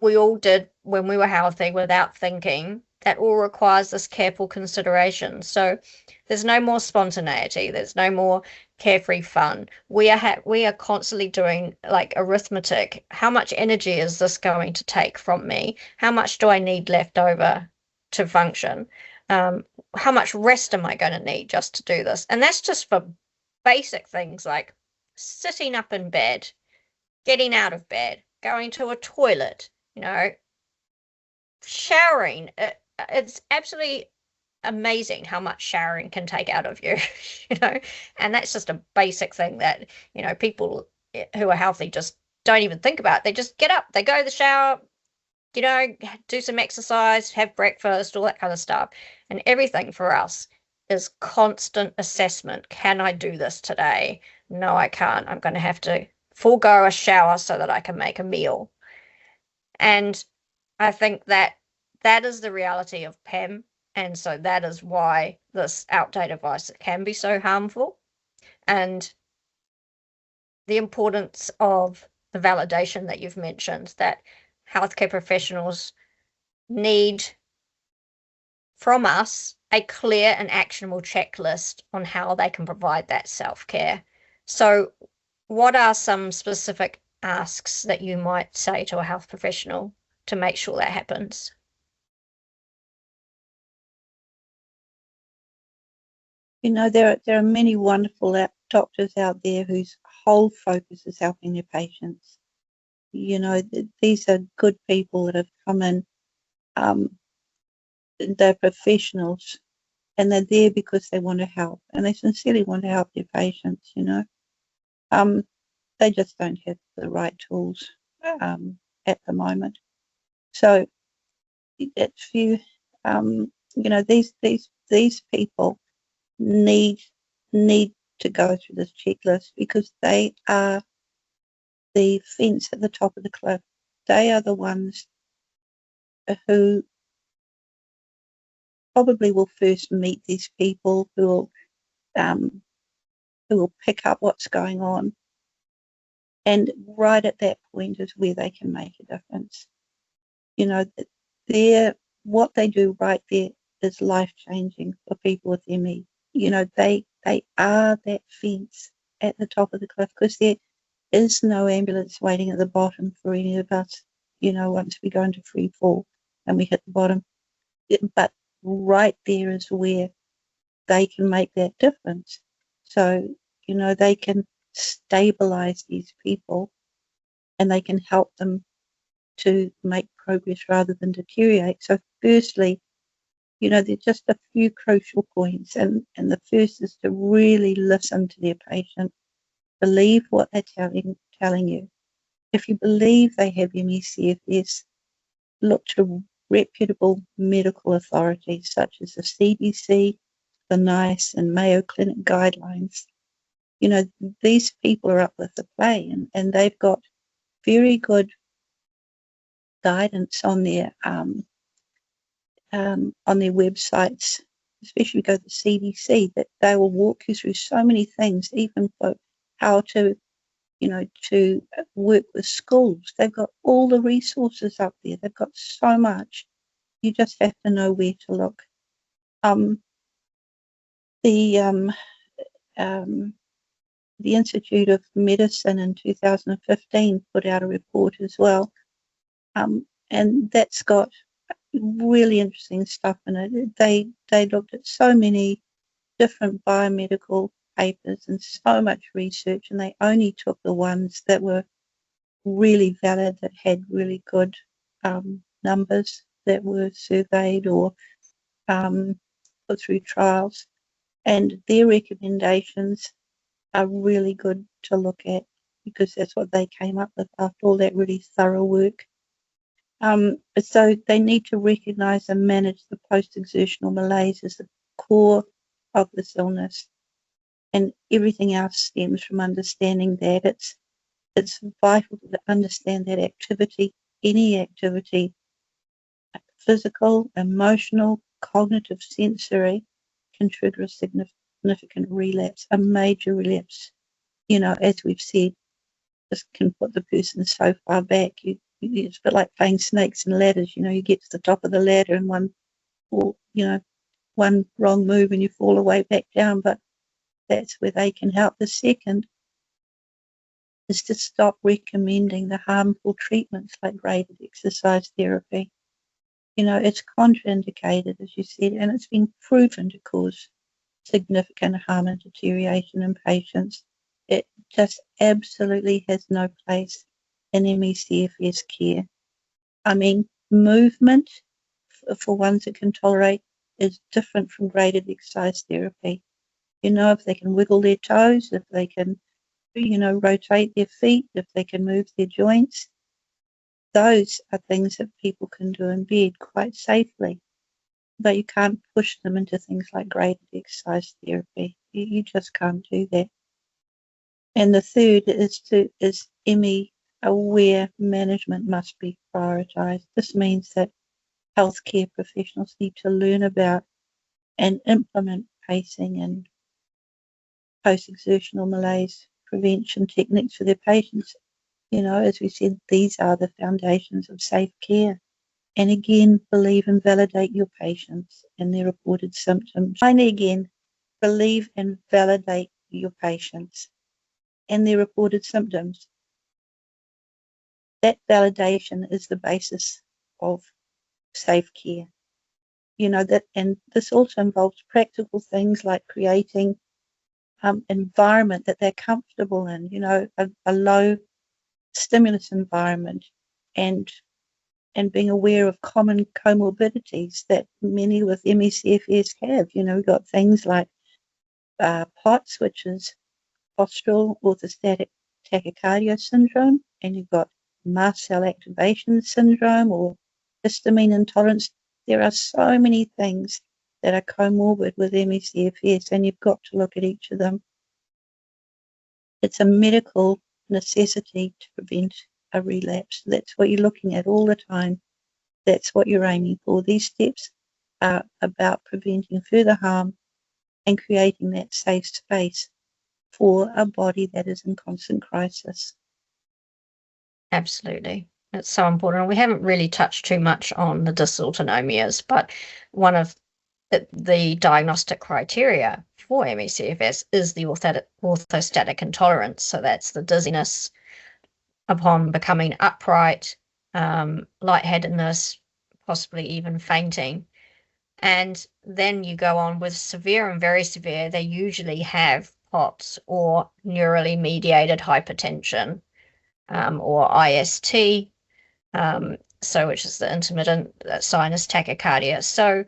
[SPEAKER 1] we all did when we were healthy without thinking, that all requires this careful consideration. So there's no more spontaneity, there's no more carefree fun. We are constantly doing like arithmetic. How much energy is this going to take from me? How much do I need left over to function? How much rest am I going to need just to do this? And that's just for basic things like sitting up in bed, getting out of bed, going to a toilet, showering. It's absolutely amazing how much showering can take out of you, and that's just a basic thing that, people who are healthy just don't even think about. They just get up, they go to the shower, do some exercise, have breakfast, all that kind of stuff. And everything for us is constant assessment. Can I do this today? No, I can't. I'm going to have to forego a shower so that I can make a meal. And I think that is the reality of PEM. And so that is why this outdated advice can be so harmful. And the importance of the validation that you've mentioned, that healthcare professionals need from us a clear and actionable checklist on how they can provide that self-care. So what are some specific asks that you might say to a health professional to make sure that happens?
[SPEAKER 2] You know, there are many wonderful doctors out there whose whole focus is helping their patients. You know, these are good people that have come in. They're professionals, and they're there because they want to help, and they sincerely want to help their patients. You know, they just don't have the right tools at the moment. So it's few. You know, these people need to go through this checklist because they are the fence at the top of the cliff. They are the ones who probably will first meet these people, who will pick up what's going on, and right at that point is where they can make a difference. You know, what they do right there is life changing for people with ME. You know, they are that fence at the top of the cliff, because there is no ambulance waiting at the bottom for any of us, you know, once we go into free fall and we hit the bottom. But right there is where they can make that difference. So, you know, they can stabilize these people, and they can help them to make progress rather than deteriorate. So firstly, you know, there's just a few crucial points, and the first is to really listen to their patient, believe what they're telling you. If you believe they have ME/CFS, look to reputable medical authorities such as the CDC, the NICE, and Mayo Clinic guidelines. You know, these people are up with the play, and they've got very good guidance on their websites, especially go to the CDC, that they will walk you through so many things, even for how to, you know, to work with schools. They've got all the resources up there. They've got so much. You just have to know where to look. The Institute of Medicine in 2015 put out a report as well, and that's got really interesting stuff in it. They looked at so many different biomedical papers and so much research, and they only took the ones that were really valid, that had really good numbers, that were surveyed or put through trials, and their recommendations are really good to look at, because that's what they came up with after all that really thorough work. So they need to recognise and manage the post-exertional malaise as the core of this illness, and everything else stems from understanding that. It's vital to understand that activity, any activity, physical, emotional, cognitive, sensory, can trigger a significant relapse, a major relapse. You know, as we've said, this can put the person so far back. It's a bit like playing snakes and ladders. You know, you get to the top of the ladder and one wrong move and you fall away back down. But that's where they can help. The second is to stop recommending the harmful treatments like graded exercise therapy. You know, it's contraindicated, as you said, and it's been proven to cause significant harm and deterioration in patients. It just absolutely has no place in ME/CFS care. I mean, movement for ones that can tolerate is different from graded exercise therapy. You know, if they can wiggle their toes, if they can, you know, rotate their feet, if they can move their joints, those are things that people can do in bed quite safely. But you can't push them into things like graded exercise therapy. You just can't do that. And the third is ME aware management must be prioritised. This means that healthcare professionals need to learn about and implement pacing and post-exertional malaise prevention techniques for their patients You know, as we said, these are the foundations of safe care. And again, believe and validate your patients and their reported symptoms. Finally, again, believe and validate your patients and their reported symptoms. That validation is the basis of safe care. You know, that, and this also involves practical things like creating environment that they're comfortable in, you know, a low stimulus environment, and being aware of common comorbidities that many with ME/CFS have. You know, we've got things like POTS, which is postural orthostatic tachycardia syndrome, and you've got mast cell activation syndrome or histamine intolerance. There are so many things that are comorbid with ME/CFS, and you've got to look at each of them. It's a medical necessity to prevent a relapse. That's what you're looking at all the time. That's what you're aiming for. These steps are about preventing further harm and creating that safe space for a body that is in constant crisis.
[SPEAKER 1] Absolutely. It's so important. We haven't really touched too much on the dysautonomias, but one of the diagnostic criteria for ME/CFS is the orthostatic intolerance. So that's the dizziness upon becoming upright, lightheadedness, possibly even fainting. And then you go on with severe and very severe. They usually have POTS or neurally mediated hypertension, or IST, which is the intermittent sinus tachycardia. So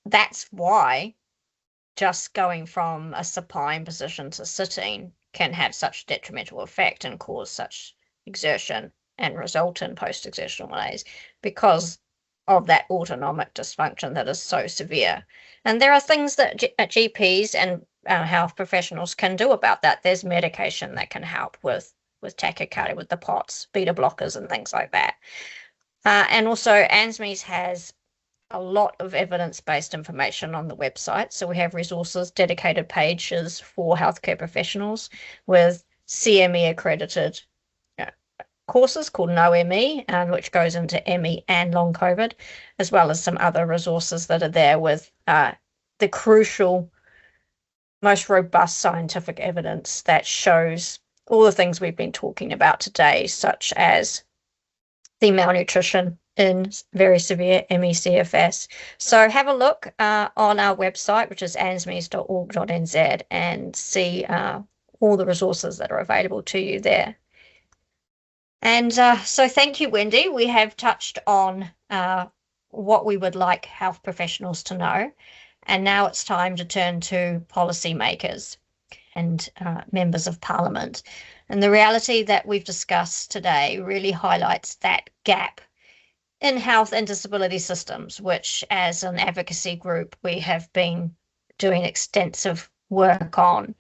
[SPEAKER 1] that's why just going from a supine position to sitting can have such detrimental effect and cause such exertion and result in post-exertional malaise, because of that autonomic dysfunction that is so severe. And there are things that GPs and health professionals can do about that. There's medication that can help with tachycardia, with the POTS, beta blockers and things like that. And also ANZMES has a lot of evidence-based information on the website. So we have resources, dedicated pages for healthcare professionals with CME accredited courses called NoME, which goes into ME and long COVID, as well as some other resources that are there with the crucial, most robust scientific evidence that shows all the things we've been talking about today, such as the malnutrition in very severe ME/CFS. So have a look on our website, which is anzmes.org.nz, and see all the resources that are available to you there. And so thank you, Wendy. We have touched on what we would like health professionals to know. And now it's time to turn to policymakers and members of parliament. And the reality that we've discussed today really highlights that gap in health and disability systems, which as an advocacy group, we have been doing extensive work on.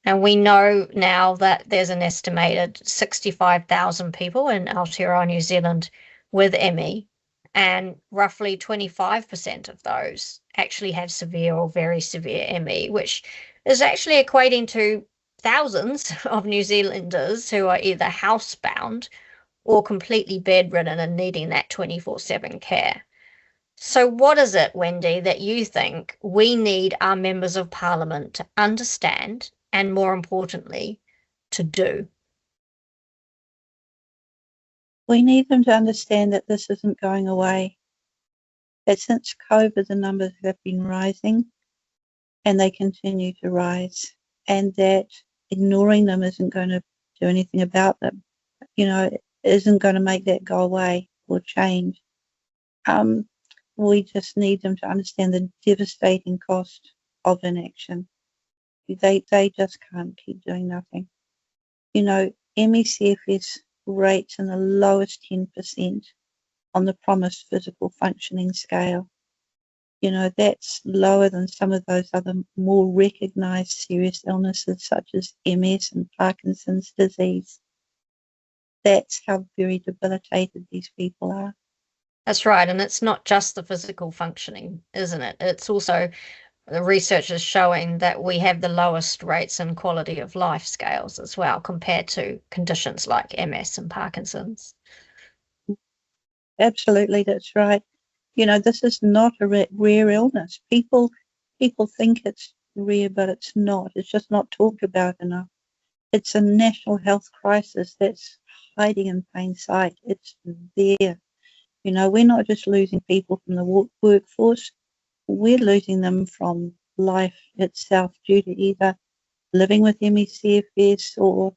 [SPEAKER 1] And we know now that there's an estimated 65,000 people in Aotearoa, New Zealand with ME, and roughly 25% of those actually have severe or very severe ME, which is actually equating to thousands of New Zealanders who are either housebound or completely bedridden and needing that 24/7 care. So what is it, Wendy, that you think we need our members of parliament to understand, and more importantly, to do?
[SPEAKER 2] We need them to understand that this isn't going away. That since COVID, the numbers have been rising and they continue to rise, and that ignoring them isn't going to do anything about them. You know, isn't going to make that go away or change. We just need them to understand the devastating cost of inaction. They just can't keep doing nothing. You know, ME/CFS rates in the lowest 10% on the promised physical functioning scale. You know, that's lower than some of those other more recognised serious illnesses such as MS and Parkinson's disease. That's how very debilitated these people are.
[SPEAKER 1] That's right. And it's not just the physical functioning, isn't it? It's also the research is showing that we have the lowest rates in quality of life scales as well, compared to conditions like MS and Parkinson's.
[SPEAKER 2] Absolutely, that's right. This is not a rare illness. People think it's rare, but it's not. It's just not talked about enough. It's a national health crisis that's hiding in plain sight. It's there. We're not just losing people from the workforce. We're losing them from life itself due to either living with ME/CFS or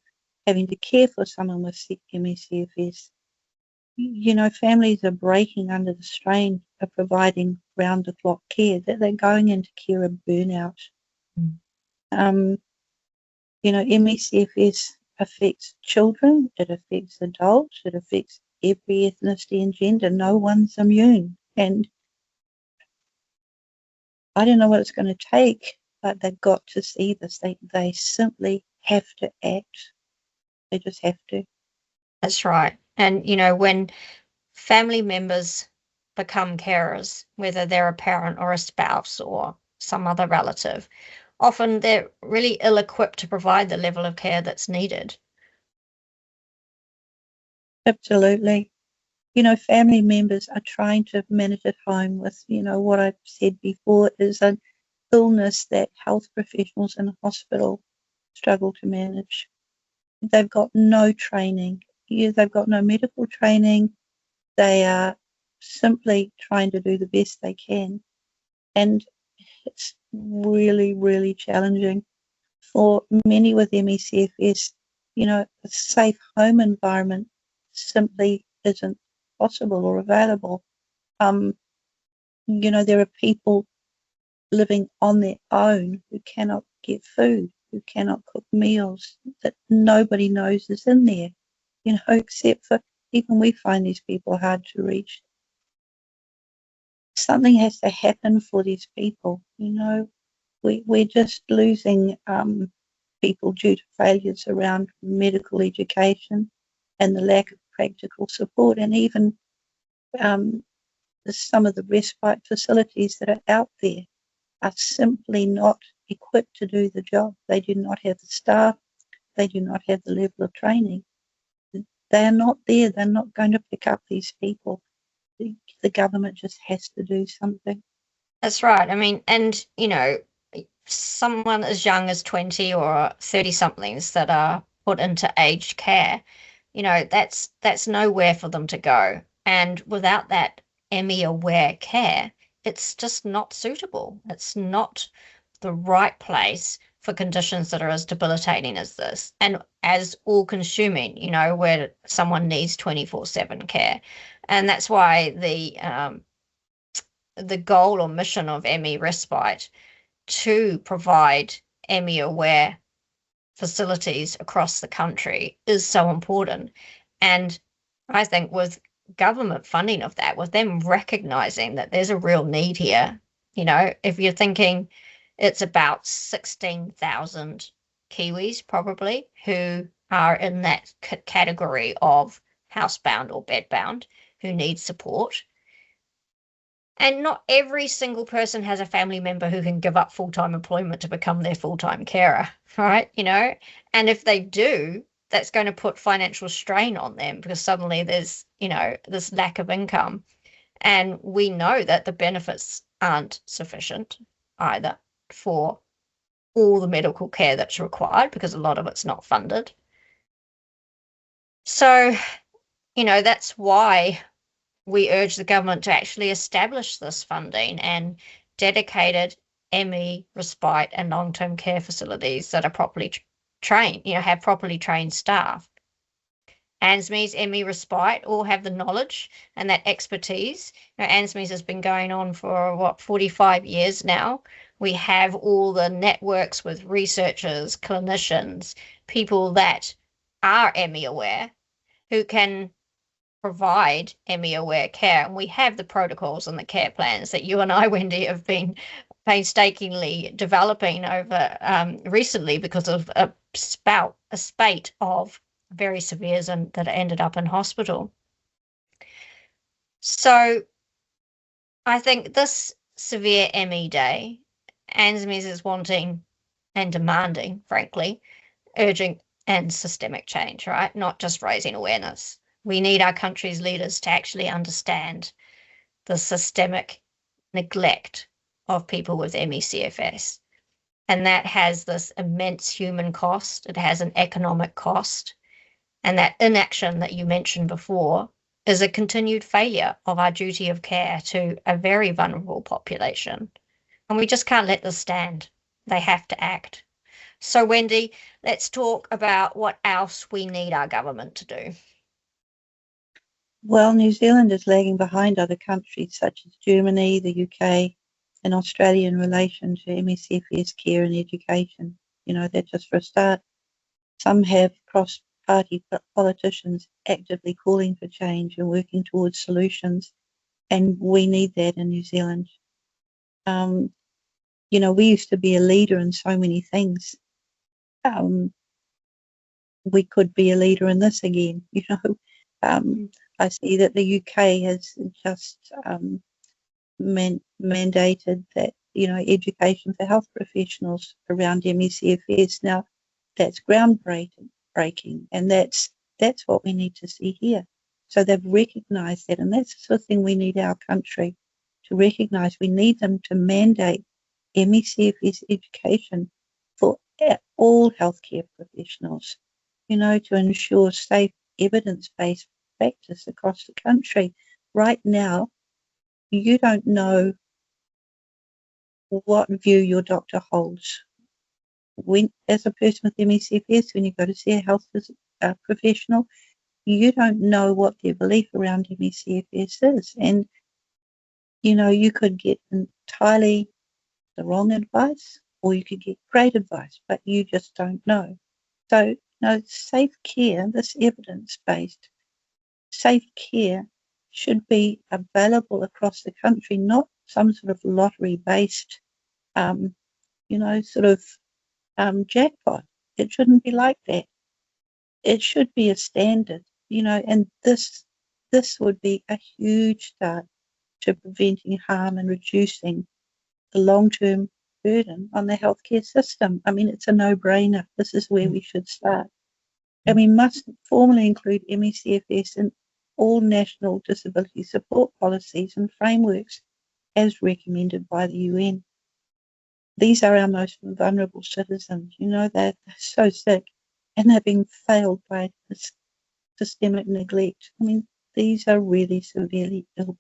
[SPEAKER 2] having to care for someone with ME/CFS. Families are breaking under the strain of providing round-the-clock care, that they're going into care of burnout. ME/CFS affects children, it affects adults, it affects every ethnicity and gender. No one's immune. And I don't know what it's going to take, but they've got to see this. They simply have to act. They just have to.
[SPEAKER 1] That's right. And, when family members become carers, whether they're a parent or a spouse or some other relative, often they're really ill-equipped to provide the level of care that's needed.
[SPEAKER 2] Absolutely. Family members are trying to manage at home with, what I've said before is an illness that health professionals in hospital struggle to manage. They've got no training. They've got no medical training. They are simply trying to do the best they can. And it's really, really challenging. For many with ME/CFS, a safe home environment simply isn't possible or available. There are people living on their own who cannot get food, who cannot cook meals, that nobody knows is in there, except for even we find these people hard to reach. Something has to happen for these people, We're just losing people due to failures around medical education and the lack of practical support, and even some of the respite facilities that are out there are simply not equipped to do the job. They do not have the staff. They do not have the level of training. They are not there. They're not going to pick up these people. The government just has to do something.
[SPEAKER 1] That's right. I mean, and, someone as young as 20 or 30 somethings that are put into aged care, that's nowhere for them to go. And without that ME aware care, it's just not suitable. It's not the right place for conditions that are as debilitating as this and as all consuming, where someone needs 24/7 care. And that's why the goal or mission of ME Respite to provide ME aware facilities across the country is so important. And I think with government funding of that, with them recognizing that there's a real need here, if you're thinking it's about 16,000 Kiwis probably who are in that category of housebound or bedbound who need support. And not every single person has a family member who can give up full-time employment to become their full-time carer, right? And if they do, that's going to put financial strain on them because suddenly there's, this lack of income. And we know that the benefits aren't sufficient either for all the medical care that's required because a lot of it's not funded. So, that's why we urge the government to actually establish this funding and dedicated ME, respite and long-term care facilities that are properly trained, have properly trained staff. ANZMES, ME Respite all have the knowledge and that expertise. ANZMES has been going on for 45 years now. We have all the networks with researchers, clinicians, people that are ME aware who can provide ME aware care. And we have the protocols and the care plans that you and I, Wendy, have been painstakingly developing over recently because of a spate of very severes and that ended up in hospital. So I think this Severe ME Day ANZMES is wanting and demanding, frankly, urgent and systemic change, right? Not just raising awareness. We need our country's leaders to actually understand the systemic neglect of people with ME/CFS. And that has this immense human cost. It has an economic cost. And that inaction that you mentioned before is a continued failure of our duty of care to a very vulnerable population. And we just can't let this stand. They have to act. So, Wendy, let's talk about what else we need our government to do.
[SPEAKER 2] Well, New Zealand is lagging behind other countries such as Germany, the UK, and Australia in relation to ME/CFS care and education. You know, that's just for a start. Some have cross-party politicians actively calling for change and working towards solutions, and we need that in New Zealand. You know, we used to be a leader in so many things. We could be a leader in this again, you know. I see that the UK has just mandated that, you know, education for health professionals around ME/CFS. Now, that's groundbreaking, and that's what we need to see here. So they've recognised that, and that's the sort of thing we need our country to recognise. We need them to mandate ME/CFS education for all healthcare professionals, you know, to ensure safe evidence-based practice across the country. Right now, you don't know what view your doctor holds. When, as a person with ME/CFS, when you go to see a health professional, you don't know what their belief around ME/CFS is. And, you know, you could get entirely the wrong advice, or you could get great advice, but you just don't know. So, no, safe care, this evidence-based safe care should be available across the country, not some sort of lottery-based, you know, sort of jackpot. It shouldn't be like that. It should be a standard, you know, and this would be a huge start to preventing harm and reducing the long-term burden on the healthcare system. I mean, it's a no-brainer. This is where we should start. And we must formally include ME/CFS in all national disability support policies and frameworks as recommended by the UN. These are our most vulnerable citizens. You know, they're so sick and they're being failed by this systemic neglect. I mean, these are really severely ill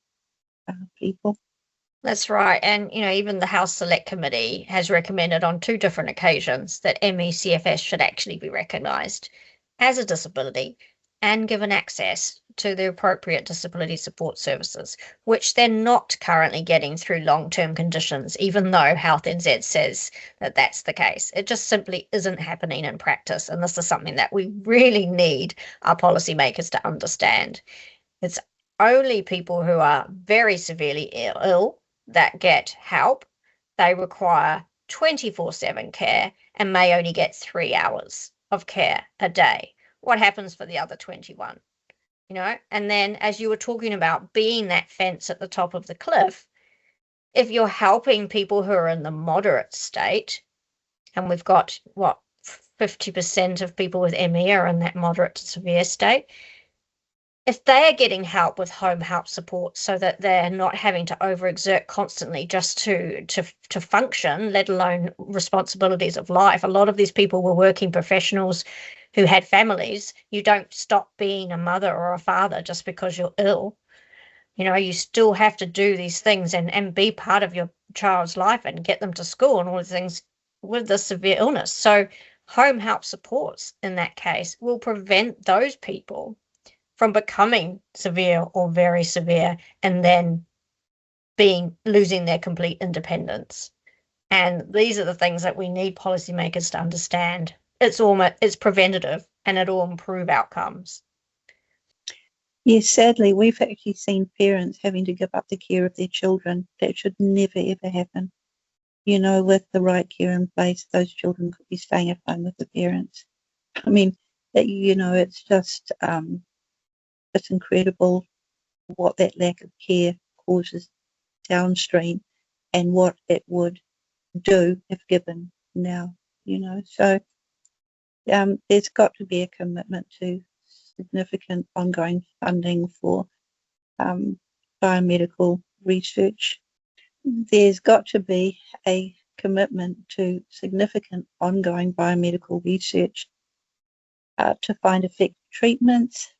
[SPEAKER 2] people.
[SPEAKER 1] That's right. And, you know, even the House Select Committee has recommended on 2 different occasions that ME/CFS should actually be recognised as a disability and given access to the appropriate disability support services, which they're not currently getting through long-term conditions, even though Health NZ says that that's the case. It just simply isn't happening in practice. And this is something that we really need our policymakers to understand. It's only people who are very severely ill that get help. They require 24/7 care and may only get 3 hours of care a day. What happens for the other 21? You know, and then as you were talking about being that fence at the top of the cliff, if you're helping people who are in the moderate state, and we've got what 50% of people with ME are in that moderate to severe state, if they're getting help with home help support so that they're not having to overexert constantly just to function, let alone responsibilities of life. A lot of these people were working professionals who had families. You don't stop being a mother or a father just because you're ill. You know, you still have to do these things and be part of your child's life and get them to school and all these things with the severe illness. So home help supports in that case will prevent those people from becoming severe or very severe and then losing their complete independence. And these are the things that we need policymakers to understand. It's preventative and it'll improve outcomes.
[SPEAKER 2] Yes, sadly, we've actually seen parents having to give up the care of their children. That should never, ever happen. You know, with the right care in place, those children could be staying at home with the parents. I mean, you know, it's just, it's incredible what that lack of care causes downstream and what it would do if given now, So there's got to be a commitment to significant ongoing funding for biomedical research. There's got to be a commitment to significant ongoing biomedical research to find effective treatments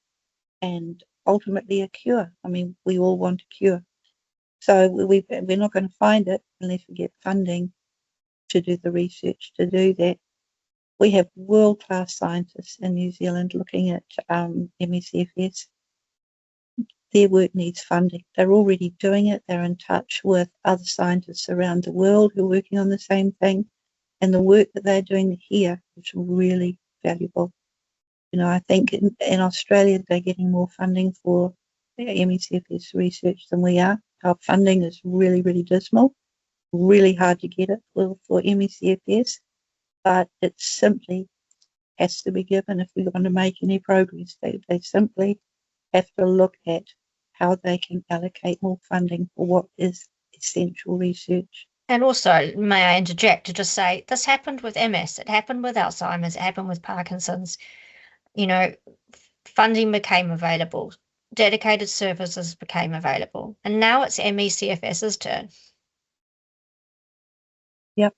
[SPEAKER 2] and ultimately a cure. I mean, we all want a cure. So we're not going to find it unless we get funding to do the research to do that. We have world-class scientists in New Zealand looking at ME/CFS. Their work needs funding. They're already doing it. They're in touch with other scientists around the world who are working on the same thing. And the work that they're doing here is really valuable. I think in Australia, they're getting more funding for ME/CFS research than we are. Our funding is really, really dismal. Really hard to get it for ME/CFS, but it simply has to be given if we're going to make any progress. They simply have to look at how they can allocate more funding for what is essential research.
[SPEAKER 1] And also, may I interject to just say, this happened with MS, it happened with Alzheimer's, it happened with Parkinson's. Funding became available, dedicated services became available, and now it's ME/CFS's turn.
[SPEAKER 2] Yep,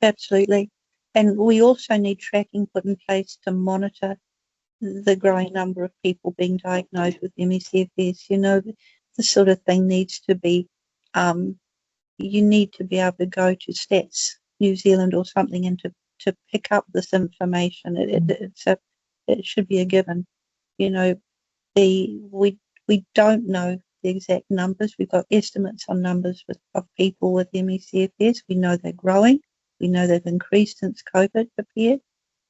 [SPEAKER 2] absolutely. And we also need tracking put in place to monitor the growing number of people being diagnosed with ME/CFS. The sort of thing needs to be, you need to be able to go to Stats New Zealand or something and to pick up this information. It should be a given. We don't know the exact numbers. We've got estimates on numbers of people with ME/CFS. We know they're growing. We know they've increased since COVID appeared.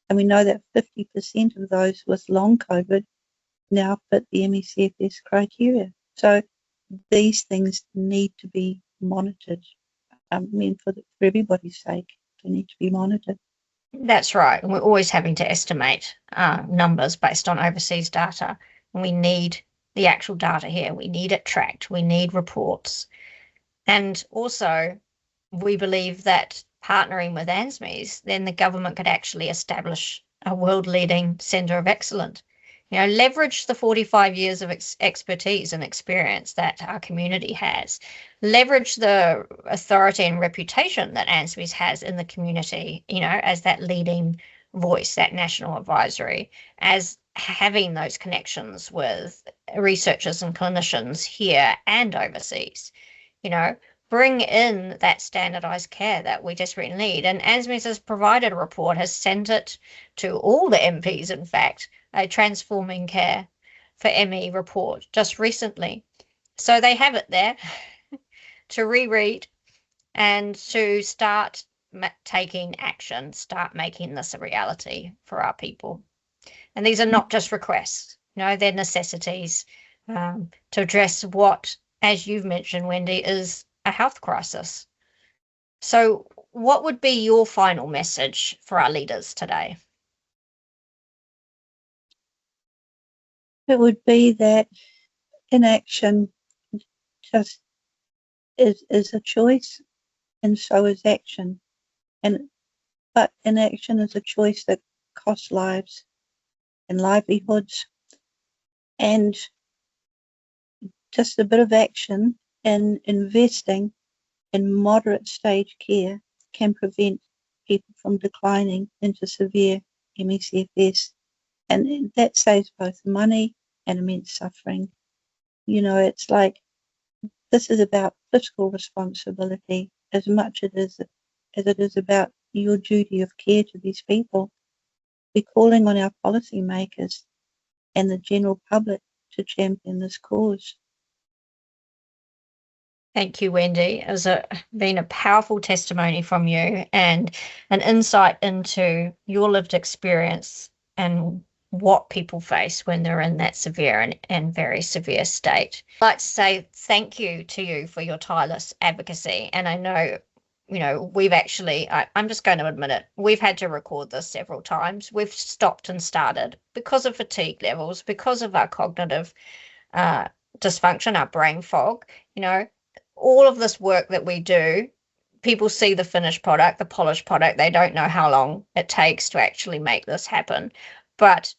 [SPEAKER 2] And we know that 50% of those with long COVID now fit the ME/CFS criteria. So these things need to be monitored. I mean, for everybody's sake, they need to be monitored.
[SPEAKER 1] That's right. We're always having to estimate numbers based on overseas data. And we need the actual data here. We need it tracked. We need reports. And also, we believe that partnering with ANZMES, then the government could actually establish a world-leading centre of excellence. Leverage the 45 years of expertise and experience that our community has. Leverage the authority and reputation that ANZMES has in the community, as that leading voice, that national advisory, as having those connections with researchers and clinicians here and overseas. Bring in that standardized care that we desperately need. And ANZMES has provided a report, has sent it to all the MPs, in fact, a Transforming Care for ME report just recently. So they have it there to reread and to start taking action, start making this a reality for our people. And these are not just requests, they're necessities to address what, as you've mentioned, Wendy, is a health crisis. So what would be your final message for our leaders today?
[SPEAKER 2] It would be that inaction just is a choice, and so is action. But inaction is a choice that costs lives and livelihoods, and just a bit of action and investing in moderate stage care can prevent people from declining into severe ME/CFS, and that saves both money and immense suffering. It's like this is about fiscal responsibility as much as it is about your duty of care to these people. We're calling on our policymakers and the general public to champion this cause.
[SPEAKER 1] Thank you, Wendy. It has been a powerful testimony from you and an insight into your lived experience and what people face when they're in that severe and very severe state. I'd like to say thank you to you for your tireless advocacy. And I know, we've actually, I'm just going to admit it, we've had to record this several times. We've stopped and started because of fatigue levels, because of our cognitive dysfunction, our brain fog, all of this work that we do people see the finished product, the polished product. They don't know how long it takes to actually make this happen. But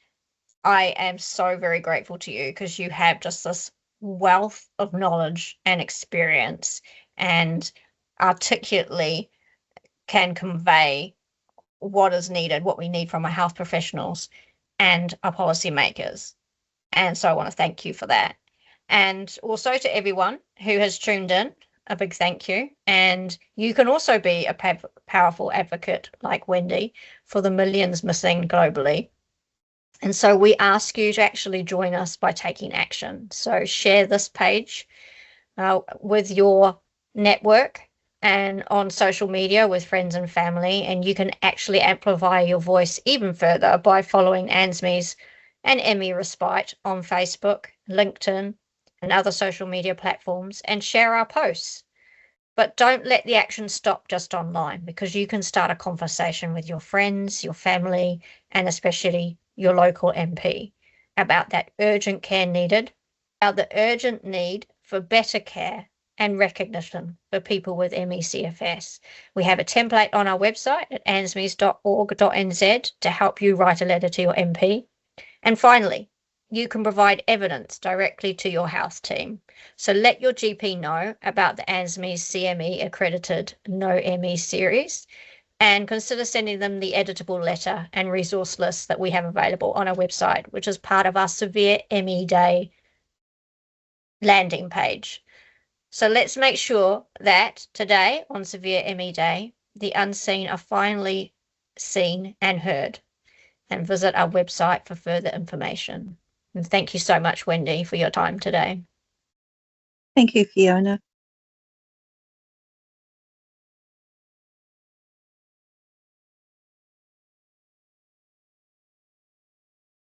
[SPEAKER 1] I am so very grateful to you because you have just this wealth of knowledge and experience, and articulately can convey what is needed, what we need from our health professionals and our policymakers. And so I want to thank you for that. And also to everyone who has tuned in, a big thank you. And you can also be a powerful advocate like Wendy for the millions missing globally. And so we ask you to actually join us by taking action. So share this page with your network and on social media with friends and family. And you can actually amplify your voice even further by following ANZMES and ME Respite on Facebook, LinkedIn, and other social media platforms, and share our posts. But don't let the action stop just online, because you can start a conversation with your friends, your family, and especially your local MP about that urgent care needed, about the urgent need for better care and recognition for people with ME/CFS. We have a template on our website at anzmes.org.nz to help you write a letter to your MP. And finally, you can provide evidence directly to your health team. So let your GP know about the ANZMES CME accredited No ME series, and consider sending them the editable letter and resource list that we have available on our website, which is part of our Severe ME Day landing page. So let's make sure that today on Severe ME Day, the unseen are finally seen and heard. And visit our website for further information. And thank you so much, Wendy, for your time today.
[SPEAKER 2] Thank you, Fiona.